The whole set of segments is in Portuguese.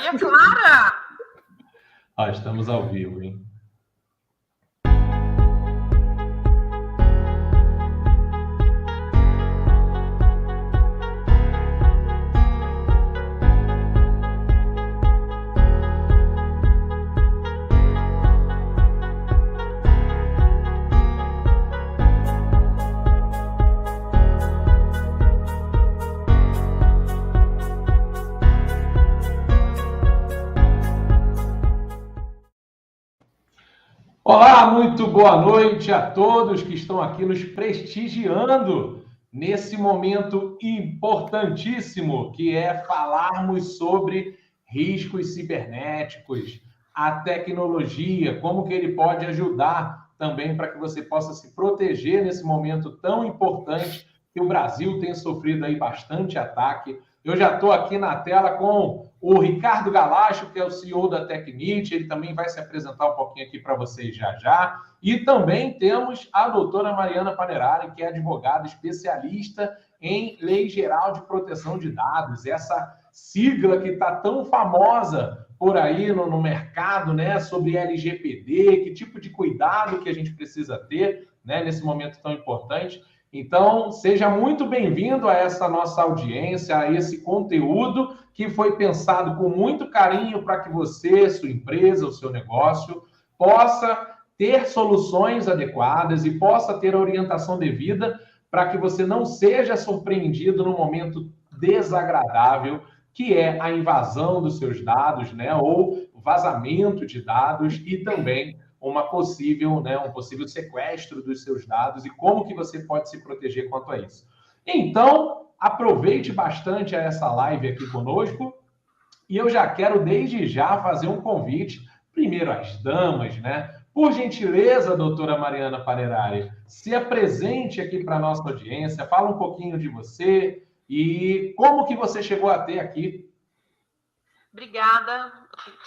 Maria Clara! Estamos ao vivo, hein? Olá, muito boa noite a todos que estão aqui nos prestigiando nesse momento importantíssimo que é falarmos sobre riscos cibernéticos, a tecnologia, como que ele pode ajudar também para que você possa se proteger nesse momento tão importante que o Brasil tem sofrido aí bastante ataque. Eu já estou aqui na tela com o Ricardo Galacho, que é o CEO da Tecnit, ele também vai se apresentar um pouquinho aqui para vocês já. E também temos a doutora Mariana Panerari, que é advogada especialista em Lei Geral de Proteção de Dados, essa sigla que está tão famosa por aí no mercado, né, sobre LGPD, que tipo de cuidado que a gente precisa ter, né, nesse momento tão importante. Então, seja muito bem-vindo a essa nossa audiência, a esse conteúdo que foi pensado com muito carinho para que você, sua empresa, o seu negócio, possa ter soluções adequadas e possa ter a orientação devida para que você não seja surpreendido no momento desagradável, que é a invasão dos seus dados, né, ou vazamento de dados e também um possível sequestro dos seus dados e como que você pode se proteger quanto a isso. Então, aproveite bastante essa live aqui conosco e eu já quero desde já fazer um convite, primeiro às damas, né? Por gentileza, doutora Mariana Panerari, se apresente aqui para a nossa audiência, fala um pouquinho de você e como que você chegou até aqui. Obrigada,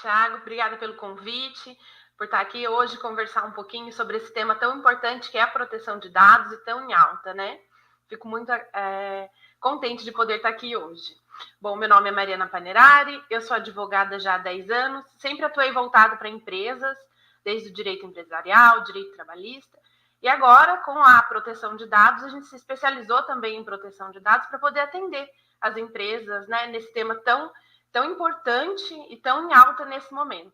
Thiago, obrigada pelo convite, por estar aqui hoje conversar um pouquinho sobre esse tema tão importante que é a proteção de dados e tão em alta, né? Fico muito contente de poder estar aqui hoje. Bom, meu nome é Mariana Panerari, eu sou advogada já há 10 anos, sempre atuei voltada para empresas, desde o direito empresarial, direito trabalhista, e agora, com a proteção de dados, a gente se especializou também em proteção de dados para poder atender as empresas, né, nesse tema tão importante e tão em alta nesse momento.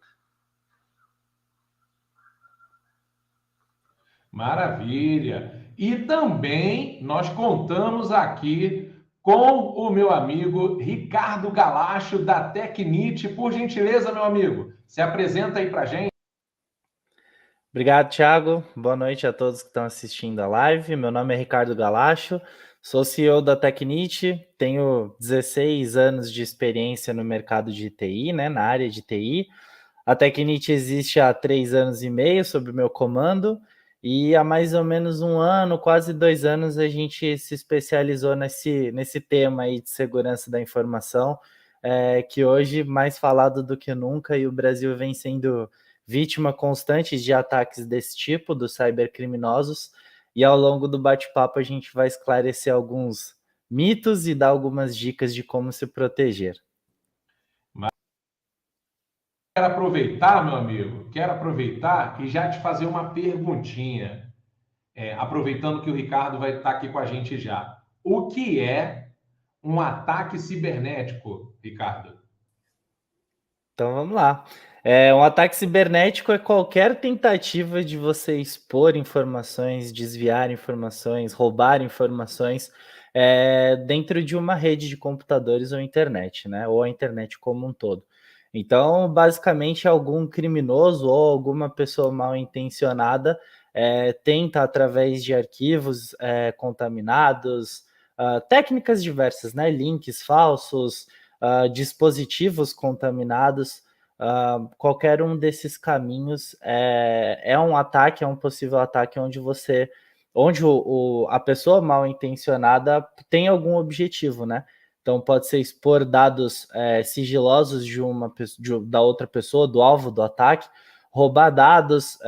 Maravilha! E também nós contamos aqui com o meu amigo Ricardo Galacho, da Tecnit. Por gentileza, meu amigo, se apresenta aí para a gente. Obrigado, Thiago. Boa noite a todos que estão assistindo a live. Meu nome é Ricardo Galacho, sou CEO da Tecnit, tenho 16 anos de experiência no mercado de TI, né, na área de TI. A Tecnit existe há 3 anos e meio sob o meu comando e há mais ou menos 1 ano, quase 2 anos, a gente se especializou nesse tema aí de segurança da informação, que hoje mais falado do que nunca, e o Brasil vem sendo vítima constante de ataques desse tipo, dos cybercriminosos, e ao longo do bate-papo a gente vai esclarecer alguns mitos e dar algumas dicas de como se proteger. Quero aproveitar, meu amigo, e já te fazer uma perguntinha, aproveitando que o Ricardo vai estar aqui com a gente já. O que é um ataque cibernético, Ricardo? Então vamos lá. Um ataque cibernético é qualquer tentativa de você expor informações, desviar informações, roubar informações dentro de uma rede de computadores ou internet, né? Ou a internet como um todo. Então, basicamente, algum criminoso ou alguma pessoa mal intencionada tenta, através de arquivos contaminados, técnicas diversas, né? Links falsos, dispositivos contaminados, qualquer um desses caminhos é um ataque, é um possível ataque onde a pessoa mal intencionada tem algum objetivo, né? Então pode ser expor dados sigilosos da outra pessoa, do alvo do ataque, roubar dados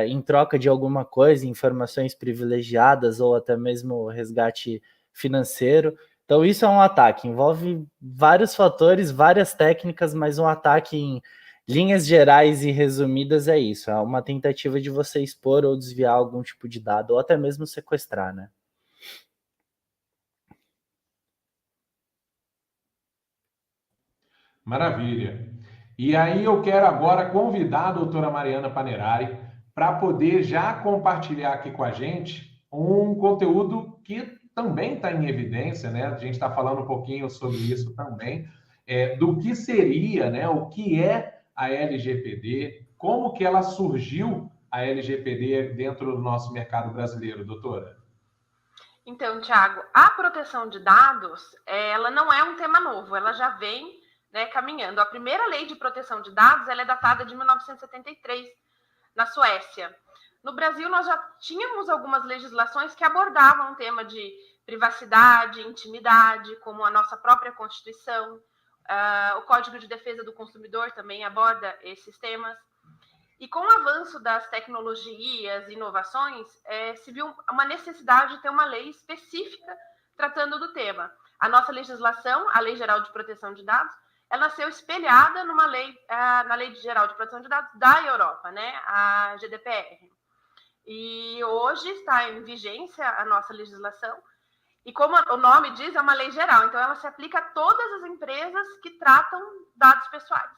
em troca de alguma coisa, informações privilegiadas ou até mesmo resgate financeiro. Então, isso é um ataque, envolve vários fatores, várias técnicas, mas um ataque em linhas gerais e resumidas é isso, é uma tentativa de você expor ou desviar algum tipo de dado, ou até mesmo sequestrar, né? Maravilha. E aí eu quero agora convidar a doutora Mariana Panerari para poder já compartilhar aqui com a gente um conteúdo que também está em evidência, né? A gente está falando um pouquinho sobre isso também, do que seria, né? O que é a LGPD, como que ela surgiu, a LGPD, dentro do nosso mercado brasileiro, doutora? Então, Thiago, a proteção de dados, ela não é um tema novo, ela já vem, né, caminhando. A primeira lei de proteção de dados, ela é datada de 1973, na Suécia. No Brasil, nós já tínhamos algumas legislações que abordavam o tema de privacidade, intimidade, como a nossa própria Constituição. O Código de Defesa do Consumidor também aborda esses temas. E com o avanço das tecnologias e inovações, se viu uma necessidade de ter uma lei específica tratando do tema. A nossa legislação, a Lei Geral de Proteção de Dados, ela nasceu espelhada numa lei, na Lei Geral de Proteção de Dados da Europa, né, a GDPR. E hoje está em vigência a nossa legislação, e como o nome diz, é uma lei geral, então ela se aplica a todas as empresas que tratam dados pessoais.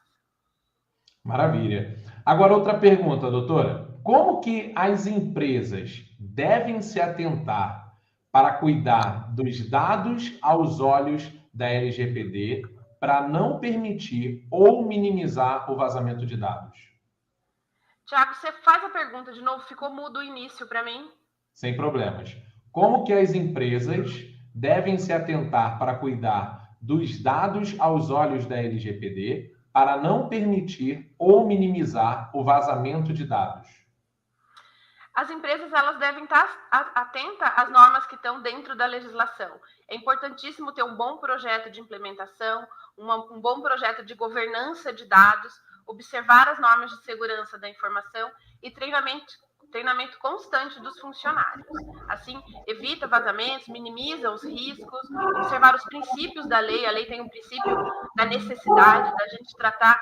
Maravilha. Agora, outra pergunta, doutora. Como que as empresas devem se atentar para cuidar dos dados aos olhos da LGPD para não permitir ou minimizar o vazamento de dados? Tiago, você faz a pergunta de novo, ficou mudo o início para mim. Sem problemas. Como que as empresas devem se atentar para cuidar dos dados aos olhos da LGPD para não permitir ou minimizar o vazamento de dados? As empresas, elas devem estar atentas às normas que estão dentro da legislação. É importantíssimo ter um bom projeto de implementação, um bom projeto de governança de dados, observar as normas de segurança da informação e treinamento constante dos funcionários. Assim, evita vazamentos, minimiza os riscos, observar os princípios da lei. A lei tem um princípio da necessidade, da gente tratar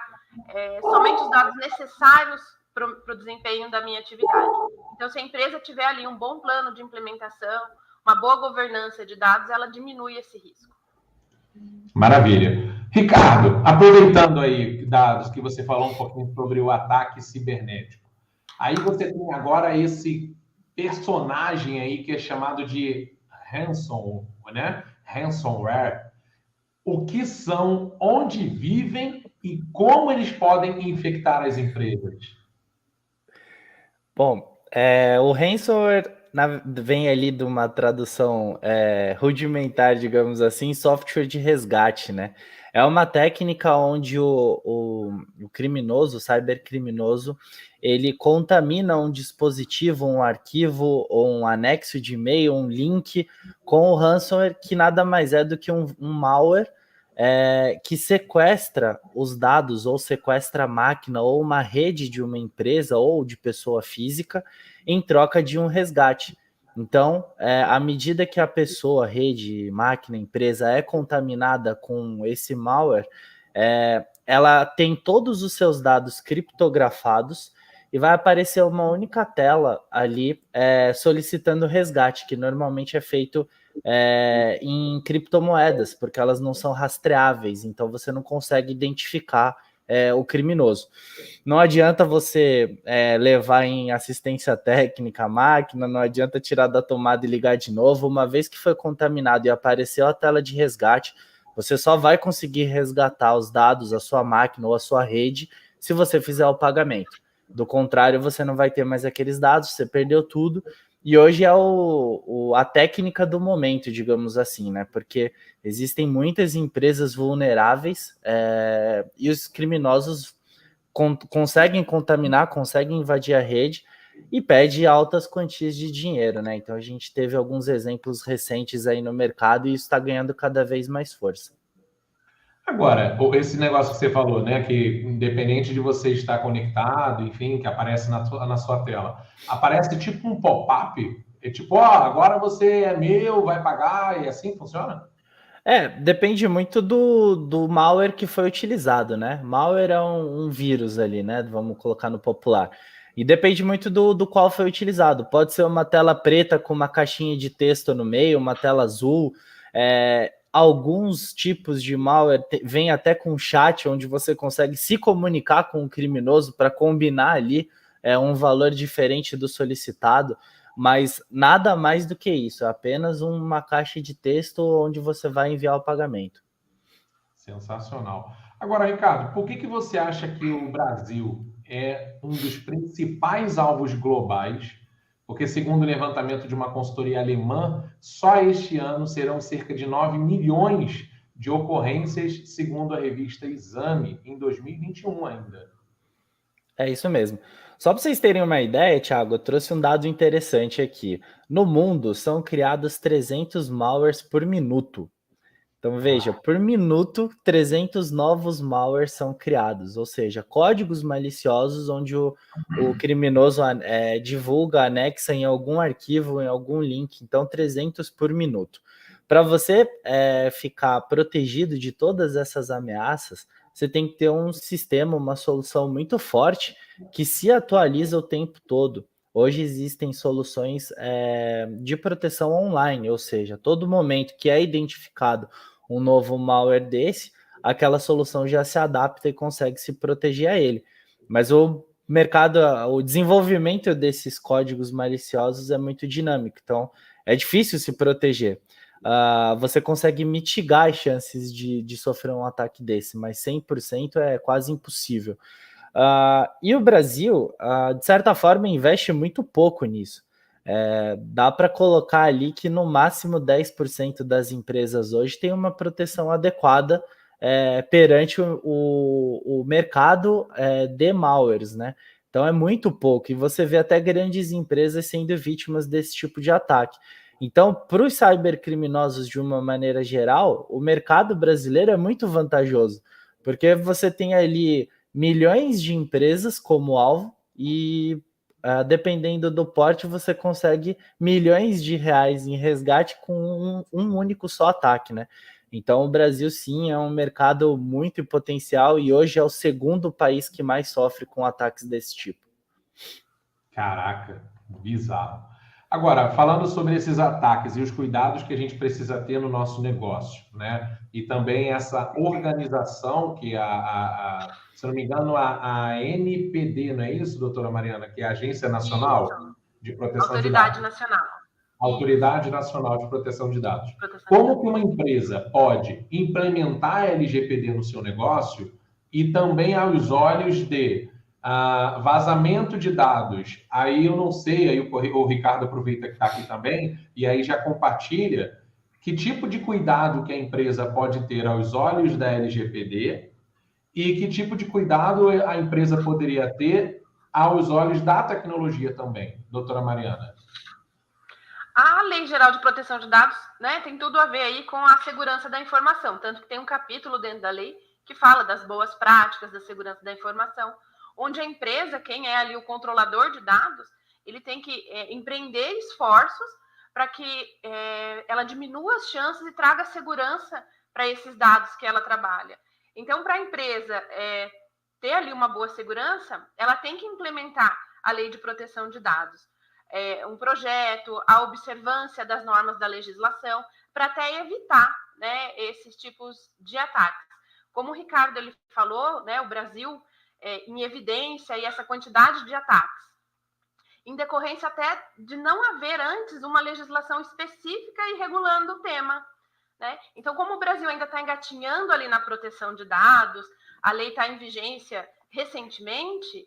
somente os dados necessários para o desempenho da minha atividade. Então, se a empresa tiver ali um bom plano de implementação, uma boa governança de dados, ela diminui esse risco. Maravilha. Ricardo, aproveitando aí dados que você falou um pouquinho sobre o ataque cibernético, aí você tem agora esse personagem aí que é chamado de né? Ransomware. O que são, onde vivem e como eles podem infectar as empresas? Bom, o ransomware vem ali de uma tradução rudimentar, digamos assim, software de resgate, né? É uma técnica onde o criminoso, o cybercriminoso, ele contamina um dispositivo, um arquivo ou um anexo de e-mail, um link com o ransomware, que nada mais é do que um malware que sequestra os dados ou sequestra a máquina ou uma rede de uma empresa ou de pessoa física em troca de um resgate. Então, à medida que a pessoa, rede, máquina, empresa é contaminada com esse malware, ela tem todos os seus dados criptografados e vai aparecer uma única tela ali solicitando resgate, que normalmente é feito em criptomoedas, porque elas não são rastreáveis, então você não consegue identificar o criminoso. Não adianta você levar em assistência técnica a máquina, não adianta tirar da tomada e ligar de novo. Uma vez que foi contaminado e apareceu a tela de resgate, você só vai conseguir resgatar os dados, a sua máquina ou a sua rede, se você fizer o pagamento. Do contrário, você não vai ter mais aqueles dados, você perdeu tudo. E hoje é a técnica do momento, digamos assim, né? Porque existem muitas empresas vulneráveis e os criminosos conseguem contaminar, conseguem invadir a rede e pede altas quantias de dinheiro, né? Então a gente teve alguns exemplos recentes aí no mercado e isso está ganhando cada vez mais força. Agora, esse negócio que você falou, né? Que independente de você estar conectado, enfim, que aparece na sua tela, aparece tipo um pop-up? É tipo, agora você é meu, vai pagar, e assim funciona? Depende muito do malware que foi utilizado, né? Malware é um vírus ali, né? Vamos colocar no popular. E depende muito do qual foi utilizado. Pode ser uma tela preta com uma caixinha de texto no meio, uma tela azul. Alguns tipos de malware vêm até com chat, onde você consegue se comunicar com o criminoso para combinar ali um valor diferente do solicitado. Mas nada mais do que isso, é apenas uma caixa de texto onde você vai enviar o pagamento. Sensacional. Agora, Ricardo, por que você acha que o Brasil é um dos principais alvos globais? Porque, segundo o levantamento de uma consultoria alemã, só este ano serão cerca de 9 milhões de ocorrências, segundo a revista Exame, em 2021 ainda. É isso mesmo. Só para vocês terem uma ideia, Thiago, eu trouxe um dado interessante aqui. No mundo, são criados 300 malwares por minuto. Então, veja, por minuto, 300 novos malwares são criados, ou seja, códigos maliciosos onde o criminoso divulga, anexa em algum arquivo, em algum link. Então, 300 por minuto. Para você ficar protegido de todas essas ameaças, você tem que ter um sistema, uma solução muito forte que se atualiza o tempo todo. Hoje existem soluções de proteção online, ou seja, todo momento que é identificado um novo malware desse, aquela solução já se adapta e consegue se proteger a ele. Mas o mercado, o desenvolvimento desses códigos maliciosos é muito dinâmico, então é difícil se proteger. Você consegue mitigar as chances de sofrer um ataque desse, mas 100% é quase impossível. E o Brasil, de certa forma, investe muito pouco nisso. Dá para colocar ali que no máximo 10% das empresas hoje tem uma proteção adequada perante o mercado de malwares, né? Então é muito pouco, e você vê até grandes empresas sendo vítimas desse tipo de ataque. Então, para os cybercriminosos, de uma maneira geral, o mercado brasileiro é muito vantajoso, porque você tem ali milhões de empresas como alvo e dependendo do porte, você consegue milhões de reais em resgate com um único só ataque, né? Então, o Brasil, sim, é um mercado muito potencial e hoje é o segundo país que mais sofre com ataques desse tipo. Caraca, bizarro. Agora, falando sobre esses ataques e os cuidados que a gente precisa ter no nosso negócio, né? E também essa organização que se não me engano, a NPD, não é isso, doutora Mariana? Que é a Agência Nacional de Proteção de Dados. Autoridade Nacional. Autoridade Nacional de Proteção de Dados. Como que uma empresa pode implementar a LGPD no seu negócio e também aos olhos de vazamento de dados? Aí eu não sei, aí o Ricardo aproveita que está aqui também, e aí já compartilha que tipo de cuidado que a empresa pode ter aos olhos da LGPD e que tipo de cuidado a empresa poderia ter aos olhos da tecnologia também, doutora Mariana. A Lei Geral de Proteção de Dados, né, tem tudo a ver aí com a segurança da informação, tanto que tem um capítulo dentro da lei que fala das boas práticas da segurança da informação, onde a empresa, quem é ali o controlador de dados, ele tem que empreender esforços para que ela diminua as chances e traga segurança para esses dados que ela trabalha. Então, para a empresa ter ali uma boa segurança, ela tem que implementar a Lei de Proteção de Dados. Um projeto, a observância das normas da legislação, para até evitar, né, esses tipos de ataques. Como o Ricardo ele falou, né, o Brasil em evidência e essa quantidade de ataques, em decorrência até de não haver antes uma legislação específica e regulando o tema, né? Então, como o Brasil ainda está engatinhando ali na proteção de dados, a lei está em vigência recentemente,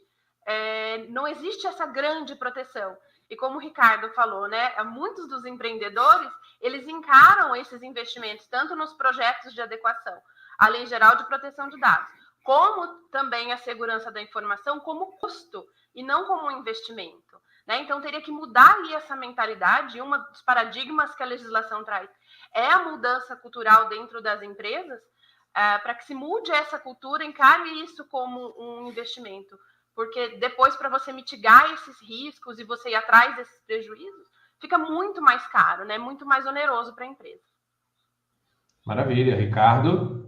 não existe essa grande proteção. E como o Ricardo falou, né, muitos dos empreendedores, eles encaram esses investimentos, tanto nos projetos de adequação à Lei Geral de Proteção de Dados, como também a segurança da informação como custo e não como um investimento, né? Então, teria que mudar aí essa mentalidade, e um dos paradigmas que a legislação traz é a mudança cultural dentro das empresas, para que se mude essa cultura, encare isso como um investimento. Porque depois, para você mitigar esses riscos e você ir atrás desses prejuízos, fica muito mais caro, né? Muito mais oneroso para a empresa. Maravilha, Ricardo.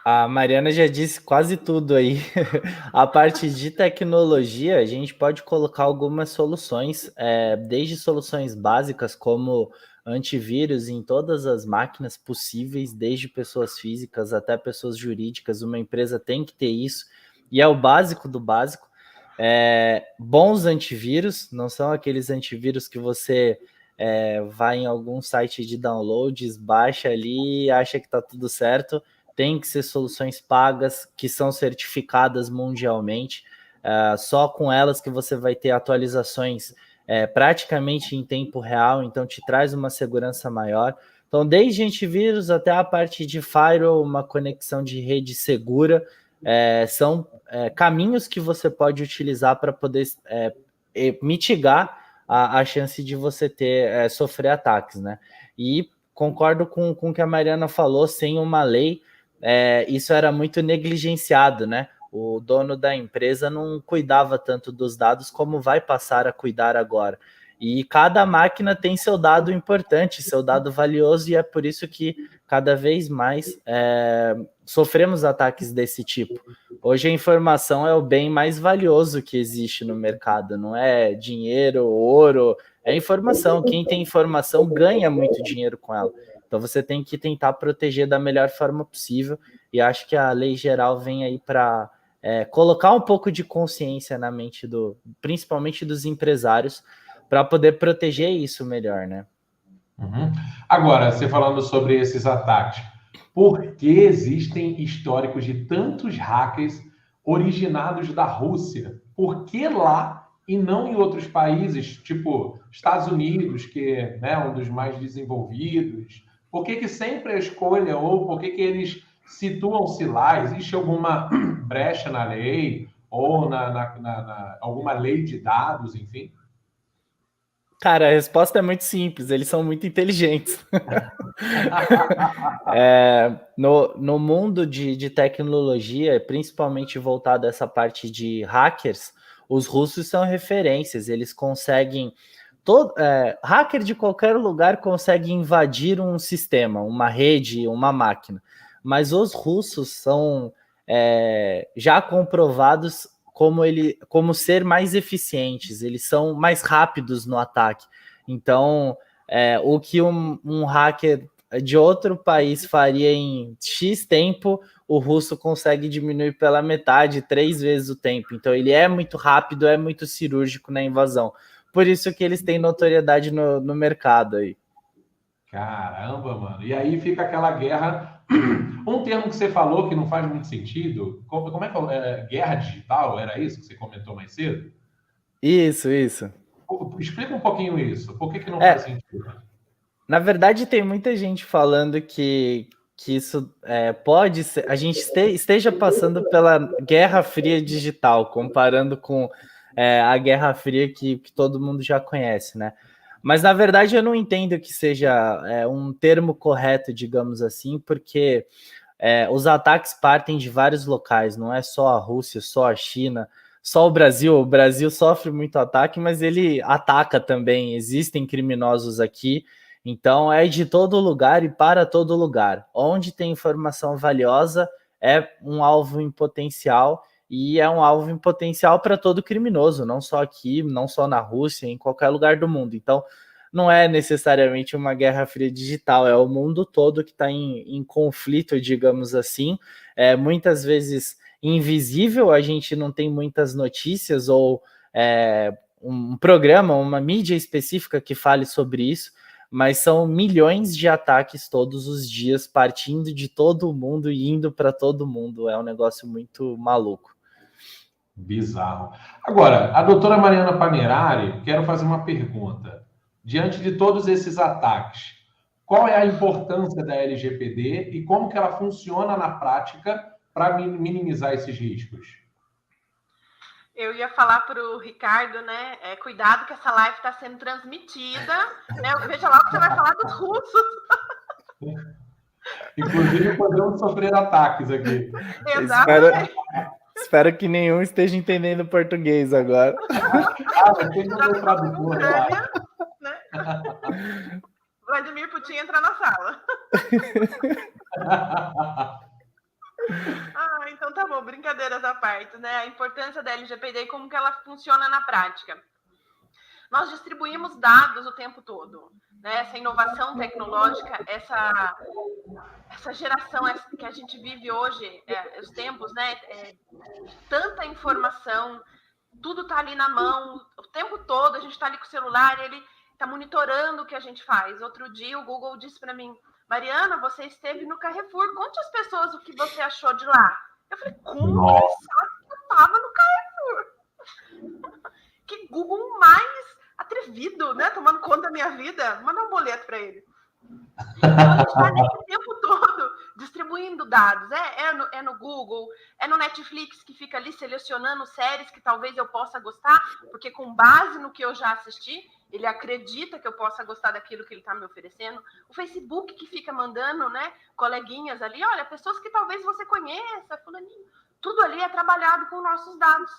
A Mariana já disse quase tudo aí. A parte de tecnologia, a gente pode colocar algumas soluções, desde soluções básicas como antivírus em todas as máquinas possíveis, desde pessoas físicas até pessoas jurídicas. Uma empresa tem que ter isso, e é o básico do básico. Bons antivírus, não são aqueles antivírus que você vai em algum site de downloads, baixa ali e acha que está tudo certo. Tem que ser soluções pagas, que são certificadas mundialmente. Só com elas que você vai ter atualizações praticamente em tempo real, então te traz uma segurança maior. Então, desde antivírus até a parte de firewall, uma conexão de rede segura, são caminhos que você pode utilizar para poder mitigar a chance de você sofrer ataques, né? E concordo com o que a Mariana falou, sem uma lei, isso era muito negligenciado, né? O dono da empresa não cuidava tanto dos dados como vai passar a cuidar agora. E cada máquina tem seu dado importante, seu dado valioso, e é por isso que cada vez mais sofremos ataques desse tipo. Hoje a informação é o bem mais valioso que existe no mercado, não é dinheiro, ouro, é informação. Quem tem informação ganha muito dinheiro com ela. Então você tem que tentar proteger da melhor forma possível, e acho que a lei geral vem aí para colocar um pouco de consciência na mente principalmente dos empresários, para poder proteger isso melhor, né? Uhum. Agora, você falando sobre esses ataques, por que existem históricos de tantos hackers originados da Rússia? Por que lá e não em outros países, tipo Estados Unidos, que é um dos mais desenvolvidos? Por que sempre a escolha, ou por que eles situam-se lá? Existe alguma brecha na lei, ou alguma lei de dados, enfim? Cara, a resposta é muito simples, eles são muito inteligentes. No mundo de tecnologia, principalmente voltado a essa parte de hackers, os russos são referências, eles conseguem... hacker de qualquer lugar consegue invadir um sistema, uma rede, uma máquina, mas os russos são já comprovados como ser mais eficientes, eles são mais rápidos no ataque. Então, o que um hacker de outro país faria em X tempo, o russo consegue diminuir pela metade, 3 vezes o tempo. Então, ele é muito rápido, é muito cirúrgico na invasão. Por isso que eles têm notoriedade no mercado aí. Caramba, mano. E aí fica aquela guerra. Um termo que você falou que não faz muito sentido. Como é que é? Guerra digital? Era isso que você comentou mais cedo? Isso. Explica um pouquinho isso. Por que não faz sentido? Na verdade, tem muita gente falando que isso pode ser... A gente esteja passando pela Guerra Fria digital, comparando com a Guerra Fria que todo mundo já conhece, né? Mas, na verdade, eu não entendo que seja um termo correto, digamos assim, porque os ataques partem de vários locais, não é só a Rússia, só a China, só o Brasil. O Brasil sofre muito ataque, mas ele ataca também. Existem criminosos aqui, então é de todo lugar e para todo lugar. Onde tem informação valiosa é um alvo em potencial, e é um alvo em potencial para todo criminoso, não só aqui, não só na Rússia, em qualquer lugar do mundo. Então, não é necessariamente uma guerra fria digital, é o mundo todo que está em conflito, digamos assim. Muitas vezes invisível, a gente não tem muitas notícias ou um programa, uma mídia específica que fale sobre isso, mas são milhões de ataques todos os dias, partindo de todo mundo e indo para todo mundo. É um negócio muito maluco. Bizarro. Agora, a doutora Mariana Panerari, quero fazer uma pergunta. Diante de todos esses ataques, qual é a importância da LGPD e como que ela funciona na prática para minimizar esses riscos? Eu ia falar para o Ricardo, né? Cuidado que essa live está sendo transmitida, né? Veja lá o que você vai falar dos russos. Inclusive, podemos sofrer ataques aqui. Exatamente. Espero que nenhum esteja entendendo português agora. Tem um tradutor, né? Vladimir Putin entra na sala. Então tá bom, brincadeiras à parte, né? A importância da LGPD e como que ela funciona na prática. Nós distribuímos dados o tempo todo, né? Essa inovação tecnológica, essa geração que a gente vive hoje, os tempos, né? Tanta informação, tudo tá ali na mão, o tempo todo a gente tá ali com o celular, ele tá monitorando o que a gente faz. Outro dia o Google disse para mim: Mariana, você esteve no Carrefour, conte às pessoas o que você achou de lá. Eu falei, como que ele sabe que eu estava no Carrefour? Que Google mais atrevido, né? Tomando conta da minha vida. Manda um boleto para ele. Então, a gente está nesse tempo todo distribuindo dados. É no Google, é no Netflix, que fica ali selecionando séries que talvez eu possa gostar, porque com base no que eu já assisti, ele acredita que eu possa gostar daquilo que ele está me oferecendo. O Facebook, que fica mandando, né, coleguinhas ali, olha, pessoas que talvez você conheça, fulaninho. Tudo ali é trabalhado com nossos dados.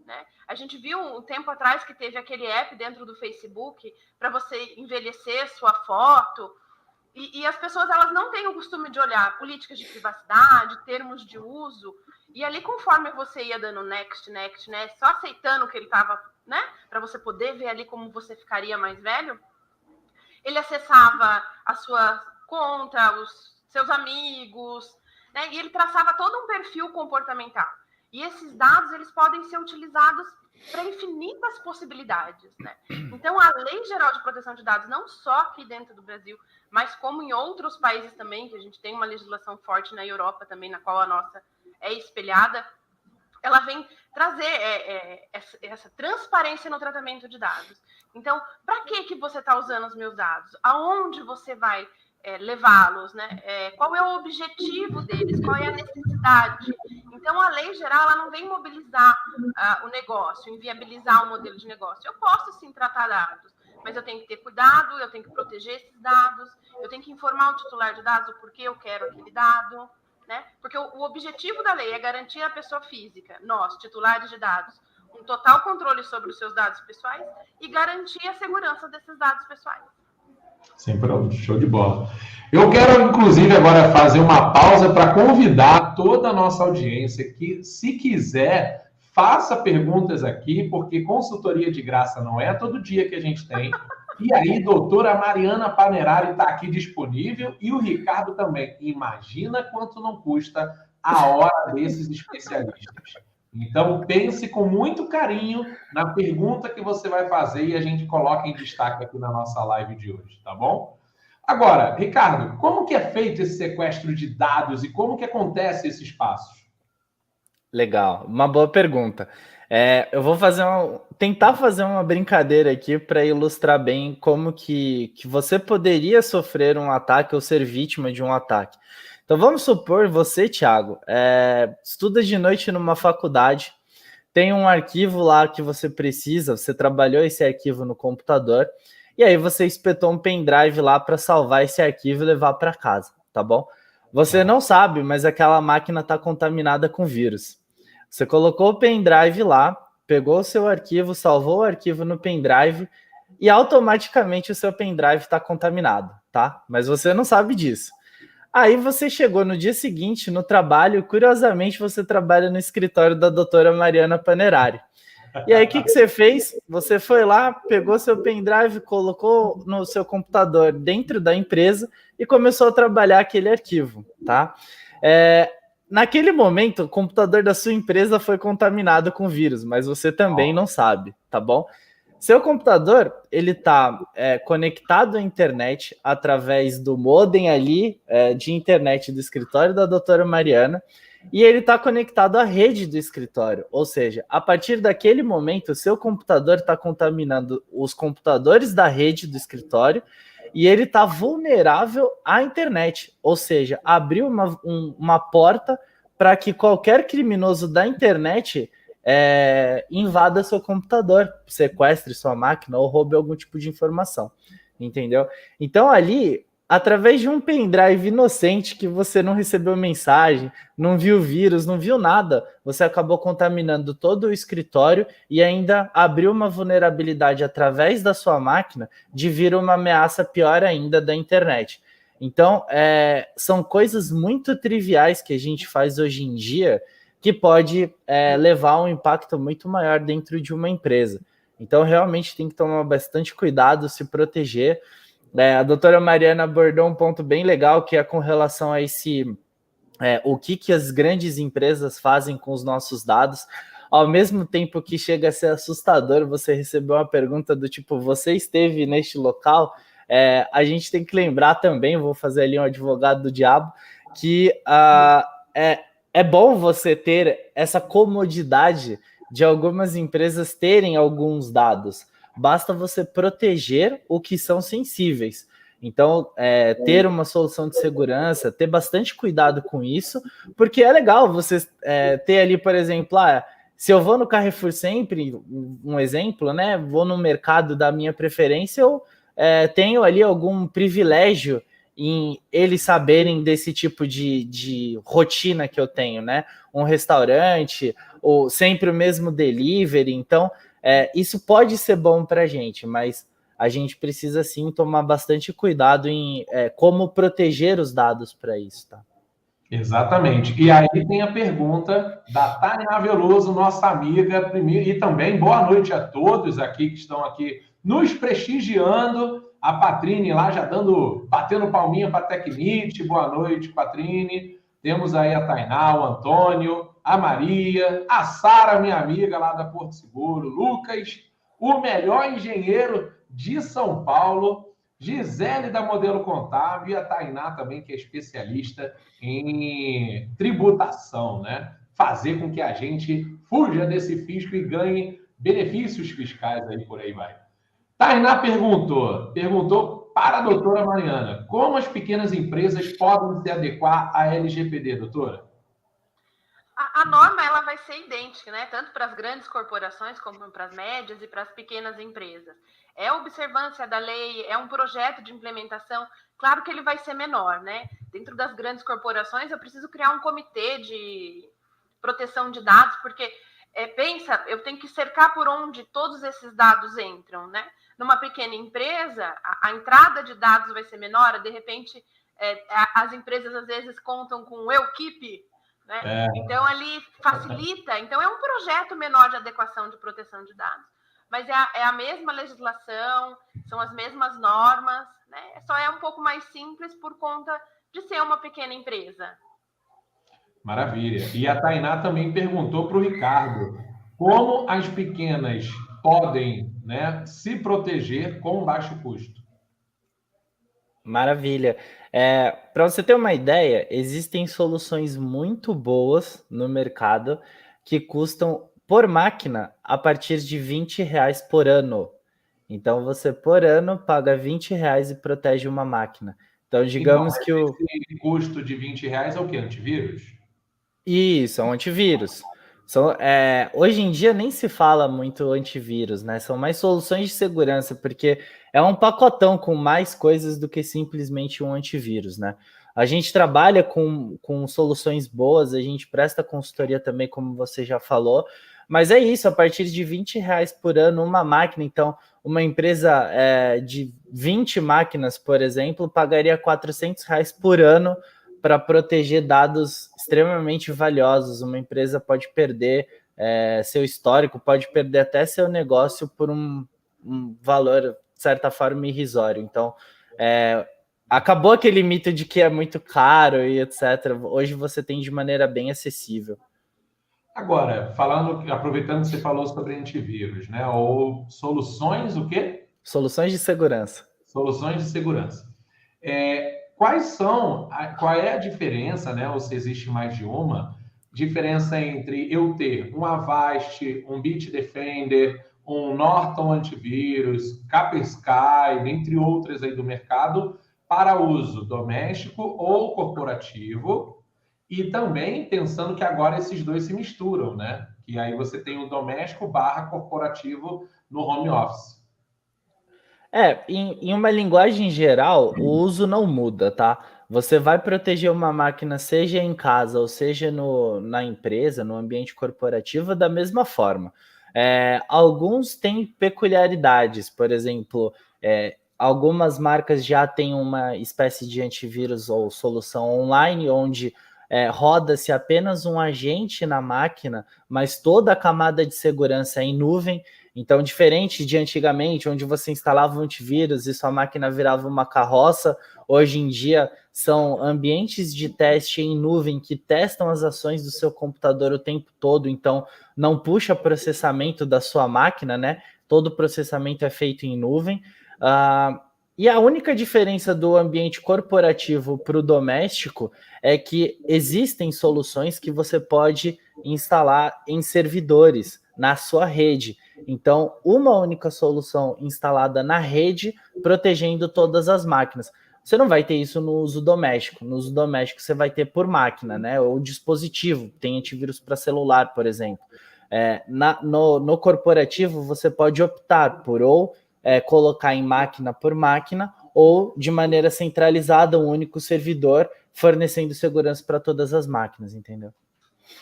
Né? A gente viu um tempo atrás que teve aquele app dentro do Facebook para você envelhecer sua foto. E as pessoas, elas não têm o costume de olhar políticas de privacidade, termos de uso. E ali, conforme você ia dando next, né, só aceitando que ele estava, né, para você poder ver ali como você ficaria mais velho, ele acessava a sua conta, os seus amigos, né, e ele traçava todo um perfil comportamental. E esses dados, eles podem ser utilizados para infinitas possibilidades, né? Então, a Lei Geral de Proteção de Dados, não só aqui dentro do Brasil, mas como em outros países também, que a gente tem uma legislação forte na Europa também, na qual a nossa é espelhada, ela vem trazer essa transparência no tratamento de dados. Então, para que você está usando os meus dados? Aonde você vai levá-los, né? Qual é o objetivo deles? Qual é a necessidade? Então, a lei geral, ela não vem mobilizar o negócio, inviabilizar o modelo de negócio. Eu posso, sim, tratar dados, mas eu tenho que ter cuidado, eu tenho que proteger esses dados, eu tenho que informar o titular de dados o porquê eu quero aquele dado, né? Porque o objetivo da lei é garantir à pessoa física, nós, titulares de dados, um total controle sobre os seus dados pessoais e garantir a segurança desses dados pessoais. Sem problema, show de bola. Eu quero, inclusive, agora fazer uma pausa para convidar toda a nossa audiência que, se quiser, faça perguntas aqui, porque consultoria de graça não é todo dia que a gente tem. E aí, doutora Mariana Panerari está aqui disponível e o Ricardo também. Imagina quanto não custa a hora desses especialistas. Então, pense com muito carinho na pergunta que você vai fazer e a gente coloca em destaque aqui na nossa live de hoje, tá bom? Agora, Ricardo, como que é feito esse sequestro de dados e como que acontece esses passos? Legal, uma boa pergunta. Eu vou tentar fazer uma brincadeira aqui para ilustrar bem como que você poderia sofrer um ataque ou ser vítima de um ataque. Então vamos supor, você, Thiago, estuda de noite numa faculdade, tem um arquivo lá que você precisa, você trabalhou esse arquivo no computador, e aí você espetou um pendrive lá para salvar esse arquivo e levar para casa, tá bom? Você não sabe, mas aquela máquina está contaminada com vírus. Você colocou o pendrive lá, pegou o seu arquivo, salvou o arquivo no pendrive e automaticamente o seu pendrive está contaminado, tá? Mas você não sabe disso. Aí você chegou no dia seguinte no trabalho, curiosamente você trabalha no escritório da doutora Mariana Panerari. E aí o que você fez? Você foi lá, pegou seu pendrive, colocou no seu computador dentro da empresa e começou a trabalhar aquele arquivo, tá? Naquele momento, o computador da sua empresa foi contaminado com vírus, mas você também não sabe, tá bom? Seu computador, ele está conectado à internet através do modem ali de internet do escritório da doutora Mariana e ele está conectado à rede do escritório. Ou seja, a partir daquele momento, o seu computador está contaminando os computadores da rede do escritório e ele está vulnerável à internet. Ou seja, abriu uma porta para que qualquer criminoso da internet invada seu computador, sequestre sua máquina ou roube algum tipo de informação, entendeu? Então ali através de um pendrive inocente que você não recebeu mensagem, não viu vírus, não viu nada, você acabou contaminando todo o escritório e ainda abriu uma vulnerabilidade através da sua máquina de vir uma ameaça pior ainda da internet. Então, são coisas muito triviais que a gente faz hoje em dia que pode levar a um impacto muito maior dentro de uma empresa. Então, realmente tem que tomar bastante cuidado, se proteger. A doutora Mariana abordou um ponto bem legal, que é com relação a o que as grandes empresas fazem com os nossos dados. Ao mesmo tempo que chega a ser assustador você receber uma pergunta do tipo, você esteve neste local? A gente tem que lembrar também, vou fazer ali um advogado do diabo, que é bom você ter essa comodidade de algumas empresas terem alguns dados. Basta você proteger o que são sensíveis. Então, ter uma solução de segurança, ter bastante cuidado com isso, porque é legal você ter ali, por exemplo, se eu vou no Carrefour sempre, um exemplo, né? Vou no mercado da minha preferência, eu tenho ali algum privilégio em eles saberem desse tipo de rotina que eu tenho, né? Um restaurante, ou sempre o mesmo delivery. Então, isso pode ser bom para a gente, mas a gente precisa sim tomar bastante cuidado em como proteger os dados para isso, tá? Exatamente. E aí tem a pergunta da Tânia Veloso, nossa amiga, primeiro, e também boa noite a todos aqui que estão aqui nos prestigiando. A Patrine lá já batendo palminha para a Tecnit. Boa noite, Patrine. Temos aí a Tainá, o Antônio, a Maria, a Sara, minha amiga lá da Porto Seguro, Lucas, o melhor engenheiro de São Paulo, Gisele da Modelo Contábil e a Tainá também, que é especialista em tributação, né? Fazer com que a gente fuja desse fisco e ganhe benefícios fiscais aí, por aí vai. Tainá perguntou para a doutora Mariana, como as pequenas empresas podem se adequar à LGPD, doutora? A norma ela vai ser idêntica, né? Tanto para as grandes corporações como para as médias e para as pequenas empresas. É observância da lei, é um projeto de implementação. Claro que ele vai ser menor, né? Dentro das grandes corporações, eu preciso criar um comitê de proteção de dados, porque pensa, eu tenho que cercar por onde todos esses dados entram, né? Numa pequena empresa, a entrada de dados vai ser menor, de repente, as empresas às vezes contam com o Equipe, né? Então, ali facilita. Então, é um projeto menor de adequação de proteção de dados. Mas é a mesma legislação, são as mesmas normas, né? Só é um pouco mais simples por conta de ser uma pequena empresa. Maravilha. E a Tainá também perguntou para o Ricardo como as pequenas podem, né, se proteger com baixo custo. Maravilha. Para você ter uma ideia, existem soluções muito boas no mercado que custam por máquina a partir de R$20 por ano. Então, você por ano paga R$20 e protege uma máquina. Então, digamos que esse custo de R$20 é o quê? Antivírus? Isso, é um antivírus. Hoje em dia nem se fala muito antivírus, né? São mais soluções de segurança, porque é um pacotão com mais coisas do que simplesmente um antivírus, né? A gente trabalha com soluções boas, a gente presta consultoria também, como você já falou, mas é isso, a partir de R$20 por ano, uma máquina. Então, uma empresa de 20 máquinas, por exemplo, pagaria R$400 por ano para proteger dados extremamente valiosos. Uma empresa pode perder seu histórico, pode perder até seu negócio por um valor, de certa forma, irrisório. Então, acabou aquele mito de que é muito caro e etc. Hoje você tem de maneira bem acessível. Agora, aproveitando que você falou sobre antivírus, né? Ou soluções, o quê? Soluções de segurança. Soluções de segurança. Qual é a diferença, né? Ou se existe mais de uma, diferença entre eu ter um Avast, um Bitdefender, um Norton Antivírus, Kaspersky, dentre outras aí do mercado, para uso doméstico ou corporativo, e também pensando que agora esses dois se misturam, né? Que aí você tem o doméstico / corporativo no home office. Em uma linguagem geral, o uso não muda, tá? Você vai proteger uma máquina, seja em casa ou seja na empresa, no ambiente corporativo, da mesma forma. Alguns têm peculiaridades, por exemplo, algumas marcas já têm uma espécie de antivírus ou solução online, onde roda-se apenas um agente na máquina, mas toda a camada de segurança é em nuvem. Então, diferente de antigamente, onde você instalava um antivírus e sua máquina virava uma carroça, hoje em dia são ambientes de teste em nuvem que testam as ações do seu computador o tempo todo, então não puxa processamento da sua máquina, né? Todo o processamento é feito em nuvem. E a única diferença do ambiente corporativo para o doméstico é que existem soluções que você pode instalar em servidores na sua rede. Então, uma única solução instalada na rede, protegendo todas as máquinas. Você não vai ter isso no uso doméstico. No uso doméstico, você vai ter por máquina, né? Ou dispositivo. Tem antivírus para celular, por exemplo. No corporativo, você pode optar por colocar em máquina por máquina ou de maneira centralizada, um único servidor fornecendo segurança para todas as máquinas, entendeu?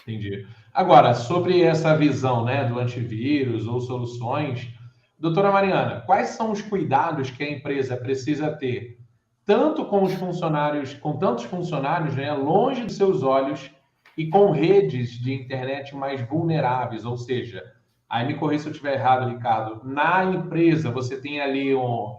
Entendi. Agora, sobre essa visão, né, do antivírus ou soluções, doutora Mariana, quais são os cuidados que a empresa precisa ter, tanto com os funcionários, com tantos funcionários, né, longe dos seus olhos e com redes de internet mais vulneráveis, ou seja, aí me corrija se eu estiver errado, Ricardo, na empresa você tem ali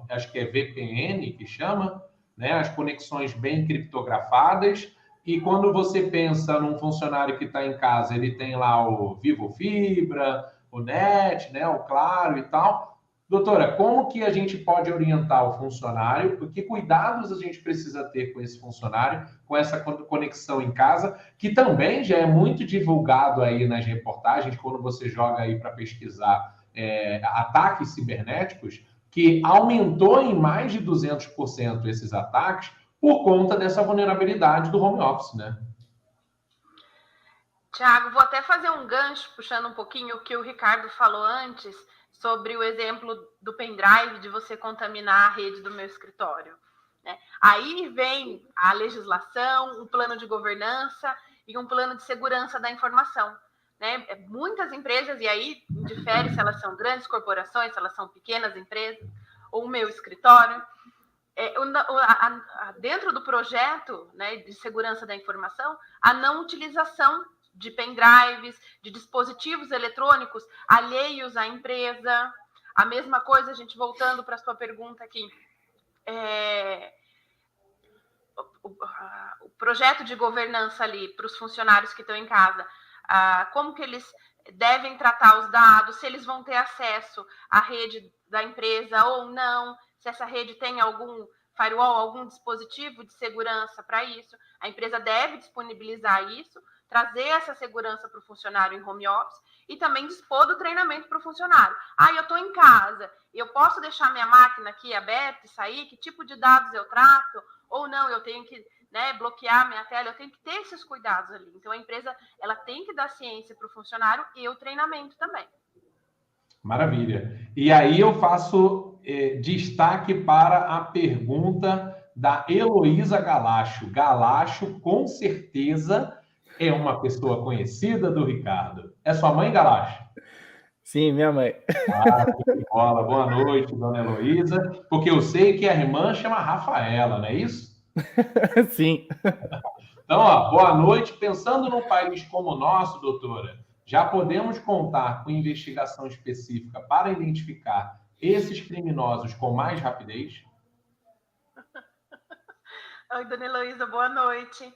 acho que é VPN que chama, né, as conexões bem criptografadas. E quando você pensa num funcionário que está em casa, ele tem lá o Vivo Fibra, o NET, né, o Claro e tal. Doutora, como que a gente pode orientar o funcionário? Que cuidados a gente precisa ter com esse funcionário, com essa conexão em casa, que também já é muito divulgado aí nas reportagens, quando você joga aí para pesquisar ataques cibernéticos, que aumentou em mais de 200% esses ataques, por conta dessa vulnerabilidade do home office, né? Tiago, vou até fazer um gancho, puxando um pouquinho o que o Ricardo falou antes, sobre o exemplo do pendrive, de você contaminar a rede do meu escritório. Né? Aí vem a legislação, um plano de governança e um plano de segurança da informação. Né? Muitas empresas, e aí difere se elas são grandes corporações, se elas são pequenas empresas, ou o meu escritório, dentro do projeto, né, de segurança da informação, a não utilização de pendrives, de dispositivos eletrônicos alheios à empresa. A mesma coisa, a gente voltando para a sua pergunta aqui, o projeto de governança ali para os funcionários que estão em casa, como que eles devem tratar os dados, se eles vão ter acesso à rede da empresa ou não, se essa rede tem algum firewall, algum dispositivo de segurança para isso. A empresa deve disponibilizar isso, trazer essa segurança para o funcionário em home office e também dispor do treinamento para o funcionário. Eu estou em casa, eu posso deixar minha máquina aqui aberta e sair? Que tipo de dados eu trato? Ou não, eu tenho que bloquear minha tela, eu tenho que ter esses cuidados ali. Então, a empresa ela tem que dar ciência para o funcionário e o treinamento também. Maravilha. E aí eu faço destaque para a pergunta da Heloísa Galacho. Galacho, com certeza, é uma pessoa conhecida do Ricardo. É sua mãe, Galacho? Sim, minha mãe. Que bola. Boa noite, dona Heloísa. Porque eu sei que a irmã chama Rafaela, não é isso? Sim. Então, boa noite. Pensando num país como o nosso, doutora, já podemos contar com investigação específica para identificar esses criminosos com mais rapidez? Oi, dona Heloísa, boa noite.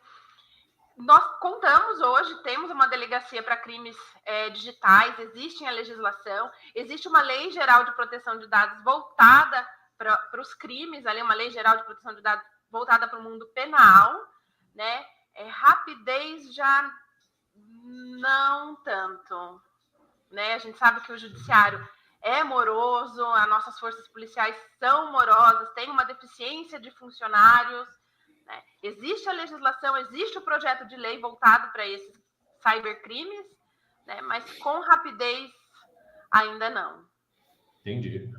Nós contamos hoje, temos uma delegacia para crimes digitais, existe a legislação, existe uma lei geral de proteção de dados voltada para os crimes, ali uma lei geral de proteção de dados voltada para o mundo penal, né? Rapidez já não tanto, né? A gente sabe que o judiciário é moroso, as nossas forças policiais são morosas, tem uma deficiência de funcionários, né? Existe a legislação, existe o projeto de lei voltado para esses cybercrimes, né? Mas com rapidez ainda não. Entendi.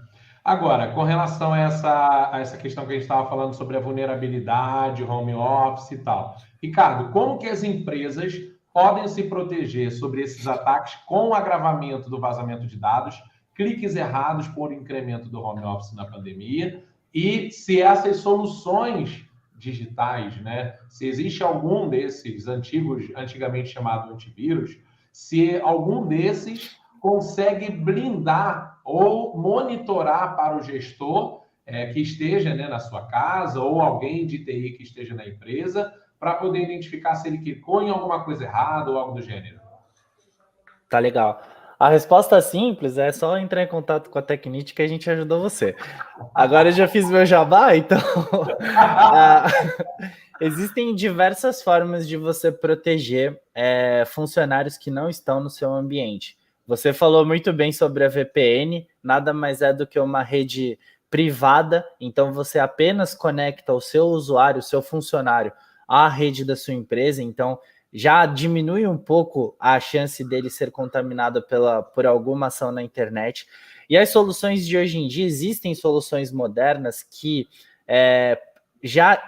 Agora, com relação a essa questão que a gente estava falando sobre a vulnerabilidade, home office e tal. Ricardo, como que as empresas podem se proteger sobre esses ataques com o agravamento do vazamento de dados, cliques errados por incremento do home office na pandemia, e se essas soluções digitais, né, se existe algum desses antigamente chamado antivírus, se algum desses consegue blindar ou monitorar para o gestor que esteja, né, na sua casa ou alguém de TI que esteja na empresa para poder identificar se ele clicou em alguma coisa errada ou algo do gênero. Tá legal. A resposta simples é só entrar em contato com a Tecnit que a gente ajudou você. Agora eu já fiz meu jabá, então existem diversas formas de você proteger funcionários que não estão no seu ambiente. Você falou muito bem sobre a VPN, nada mais é do que uma rede privada, então você apenas conecta o seu usuário, o seu funcionário, à rede da sua empresa, então já diminui um pouco a chance dele ser contaminado por alguma ação na internet. E as soluções de hoje em dia, existem soluções modernas que já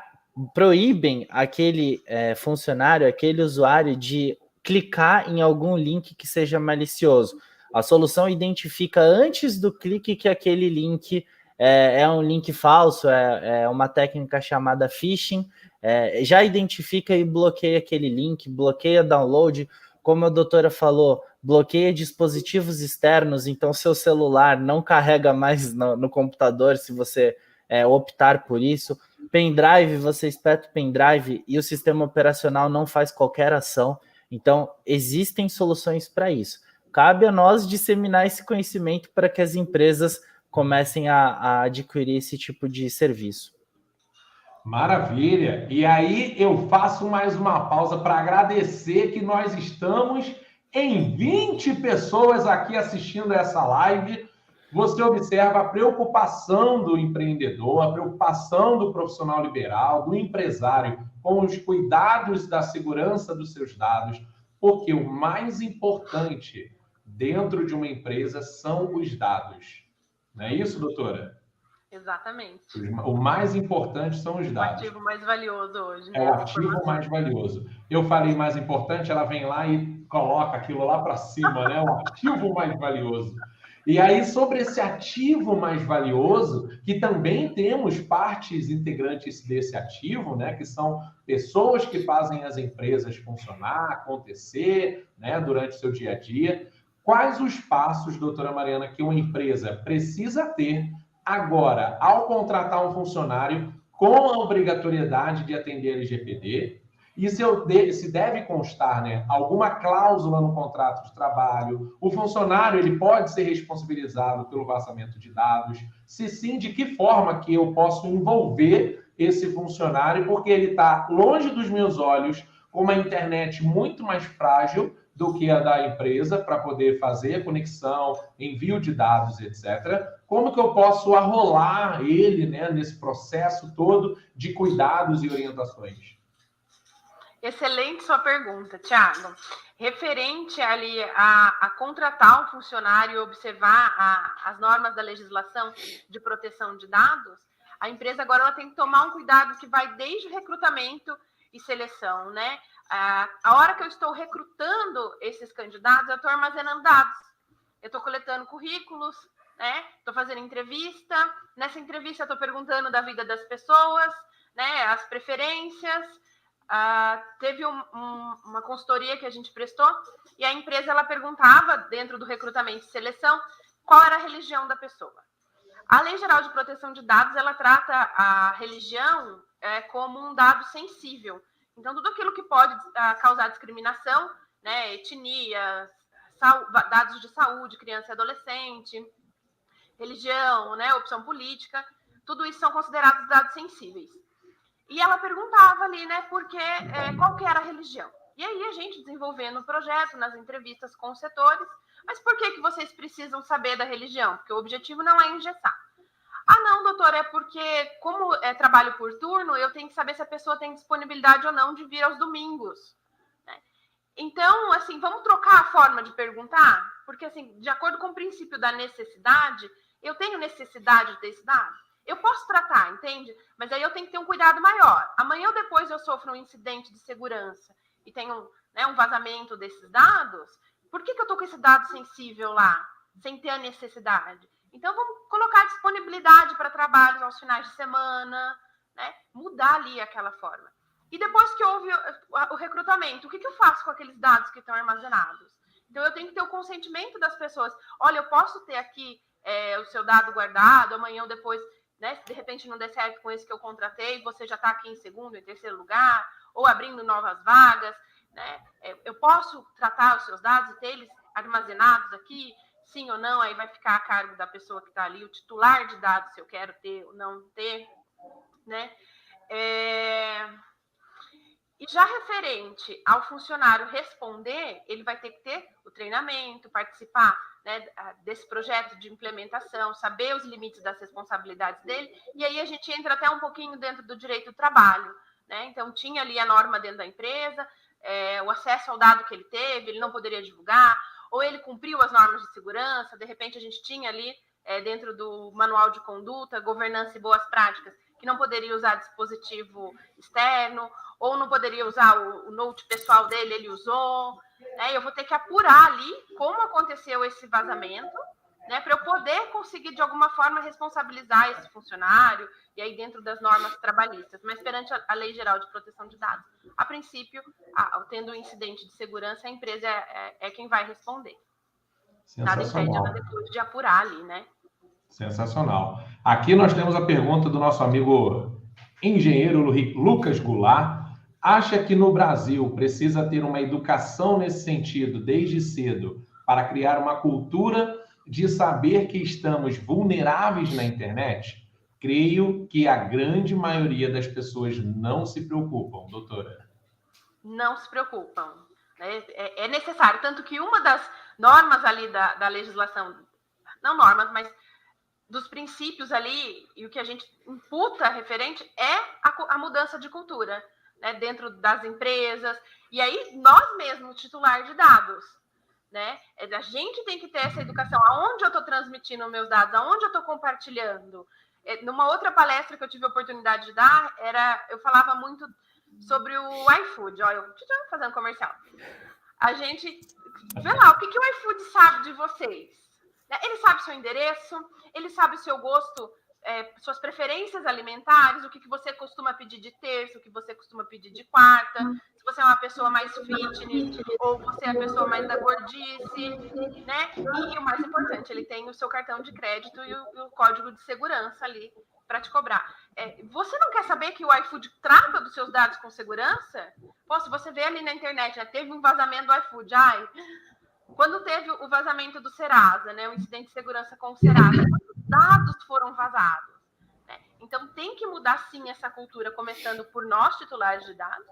proíbem aquele funcionário, aquele usuário de clicar em algum link que seja malicioso. A solução identifica antes do clique que aquele link é um link falso, é uma técnica chamada phishing, já identifica e bloqueia aquele link, bloqueia download, como a doutora falou, bloqueia dispositivos externos, então seu celular não carrega mais no computador se você optar por isso. Pendrive, você espeta o pendrive e o sistema operacional não faz qualquer ação. Então, existem soluções para isso. Cabe a nós disseminar esse conhecimento para que as empresas comecem a adquirir esse tipo de serviço. Maravilha! E aí eu faço mais uma pausa para agradecer que nós estamos em 20 pessoas aqui assistindo essa live. Você observa a preocupação do empreendedor, a preocupação do profissional liberal, do empresário com os cuidados da segurança dos seus dados, porque o mais importante dentro de uma empresa são os dados. Não é isso, doutora? Exatamente. O mais importante são os dados. O ativo mais valioso hoje, né? É o ativo mais valioso. Eu falei mais importante, ela vem lá e coloca aquilo lá para cima, né? O ativo mais valioso. E aí, sobre esse ativo mais valioso, que também temos partes integrantes desse ativo, né? Que são pessoas que fazem as empresas funcionar, acontecer, né? Durante o seu dia a dia. Quais os passos, doutora Mariana, que uma empresa precisa ter agora, ao contratar um funcionário com a obrigatoriedade de atender LGPD, e se deve constar, né, alguma cláusula no contrato de trabalho, o funcionário ele pode ser responsabilizado pelo vazamento de dados, se sim, de que forma que eu posso envolver esse funcionário, porque ele está longe dos meus olhos, com uma internet muito mais frágil do que a da empresa para poder fazer conexão, envio de dados, etc. Como que eu posso arrolar ele, né, nesse processo todo de cuidados e orientações? Excelente sua pergunta, Thiago. Referente ali a contratar um funcionário e observar as normas da legislação de proteção de dados, a empresa agora ela tem que tomar um cuidado que vai desde o recrutamento e seleção, né? A hora que eu estou recrutando esses candidatos, eu estou armazenando dados. Eu estou coletando currículos, né? Estou fazendo entrevista. Nessa entrevista, eu estou perguntando da vida das pessoas, né? As preferências. Teve uma consultoria que a gente prestou e a empresa ela perguntava dentro do recrutamento e seleção qual era a religião da pessoa. A Lei Geral de Proteção de Dados ela trata a religião como um dado sensível. Então, tudo aquilo que pode causar discriminação, né, etnia, dados de saúde, criança e adolescente, religião, né, opção política, tudo isso são considerados dados sensíveis. E ela perguntava ali, né, qual que era a religião. E aí a gente desenvolvendo o projeto, nas entrevistas com os setores, mas por que vocês precisam saber da religião? Porque o objetivo não é engessar. Não, doutor, é porque como é trabalho por turno, eu tenho que saber se a pessoa tem disponibilidade ou não de vir aos domingos. Né? Então, assim, vamos trocar a forma de perguntar? Porque, assim, de acordo com o princípio da necessidade, Eu tenho necessidade de ter esse dado? Eu posso tratar, entende? Mas aí eu tenho que ter um cuidado maior. Amanhã ou depois eu sofro um incidente de segurança e tenho, né, um vazamento desses dados. Por que eu estou com esse dado sensível lá, sem ter a necessidade? Então, vamos colocar disponibilidade para trabalhos aos finais de semana, né? Mudar ali aquela forma. E depois que houve o recrutamento, o que eu faço com aqueles dados que estão armazenados? Então, eu tenho que ter o consentimento das pessoas. Olha, eu posso ter aqui o seu dado guardado, amanhã ou depois, né, se de repente não der certo com esse que eu contratei, você já está aqui em segundo, em terceiro lugar, ou abrindo novas vagas, né? Eu posso tratar os seus dados e ter eles armazenados aqui, sim ou não, aí vai ficar a cargo da pessoa que está ali, o titular de dados, se eu quero ter ou não ter, né? E já referente ao funcionário responder, ele vai ter que ter o treinamento, participar, né, desse projeto de implementação, saber os limites das responsabilidades dele, e aí a gente entra até um pouquinho dentro do direito do trabalho, né? Então, tinha ali a norma dentro da empresa, o acesso ao dado que ele teve, ele não poderia divulgar, ou ele cumpriu as normas de segurança, de repente a gente tinha ali, dentro do manual de conduta, governança e boas práticas, que não poderia usar dispositivo externo, ou não poderia usar o note pessoal dele, ele usou, né? Eu vou ter que apurar ali como aconteceu esse vazamento, né, para eu poder conseguir, de alguma forma, responsabilizar esse funcionário, e aí dentro das normas trabalhistas, mas perante a Lei Geral de Proteção de Dados. A princípio, tendo um incidente de segurança, a empresa é quem vai responder. Nada impede ela depois de apurar ali, né? Sensacional. Aqui nós temos a pergunta do nosso amigo engenheiro Lucas Goulart. Acha que no Brasil precisa ter uma educação nesse sentido desde cedo para criar uma cultura de saber que estamos vulneráveis na internet? Creio que a grande maioria das pessoas não se preocupam, doutora. Não se preocupam. É necessário. Tanto que uma das normas ali da legislação, não normas, mas dos princípios ali, e o que a gente imputa referente é a mudança de cultura, né, dentro das empresas. E aí, nós mesmos, titular de dados, né, a gente tem que ter essa educação. Aonde eu estou transmitindo meus dados? Aonde eu estou compartilhando? Numa outra palestra que eu tive a oportunidade de dar, eu falava muito sobre o iFood. Olha, deixa eu fazer um comercial. A gente vê lá, o que o iFood sabe de vocês? Ele sabe seu endereço, ele sabe o seu gosto, suas preferências alimentares, o que você costuma pedir de terça, o que você costuma pedir de quarta, se você é uma pessoa mais fitness, ou você é a pessoa mais da gordice, né? E o mais importante, ele tem o seu cartão de crédito e o código de segurança ali para te cobrar. Você não quer saber que o iFood trata dos seus dados com segurança? Pô, se você vê ali na internet, teve um vazamento do iFood, quando teve o vazamento do Serasa, né, o incidente de segurança com o Serasa, quantos dados foram vazados? Né? Então, tem que mudar, sim, essa cultura, começando por nós, titulares de dados,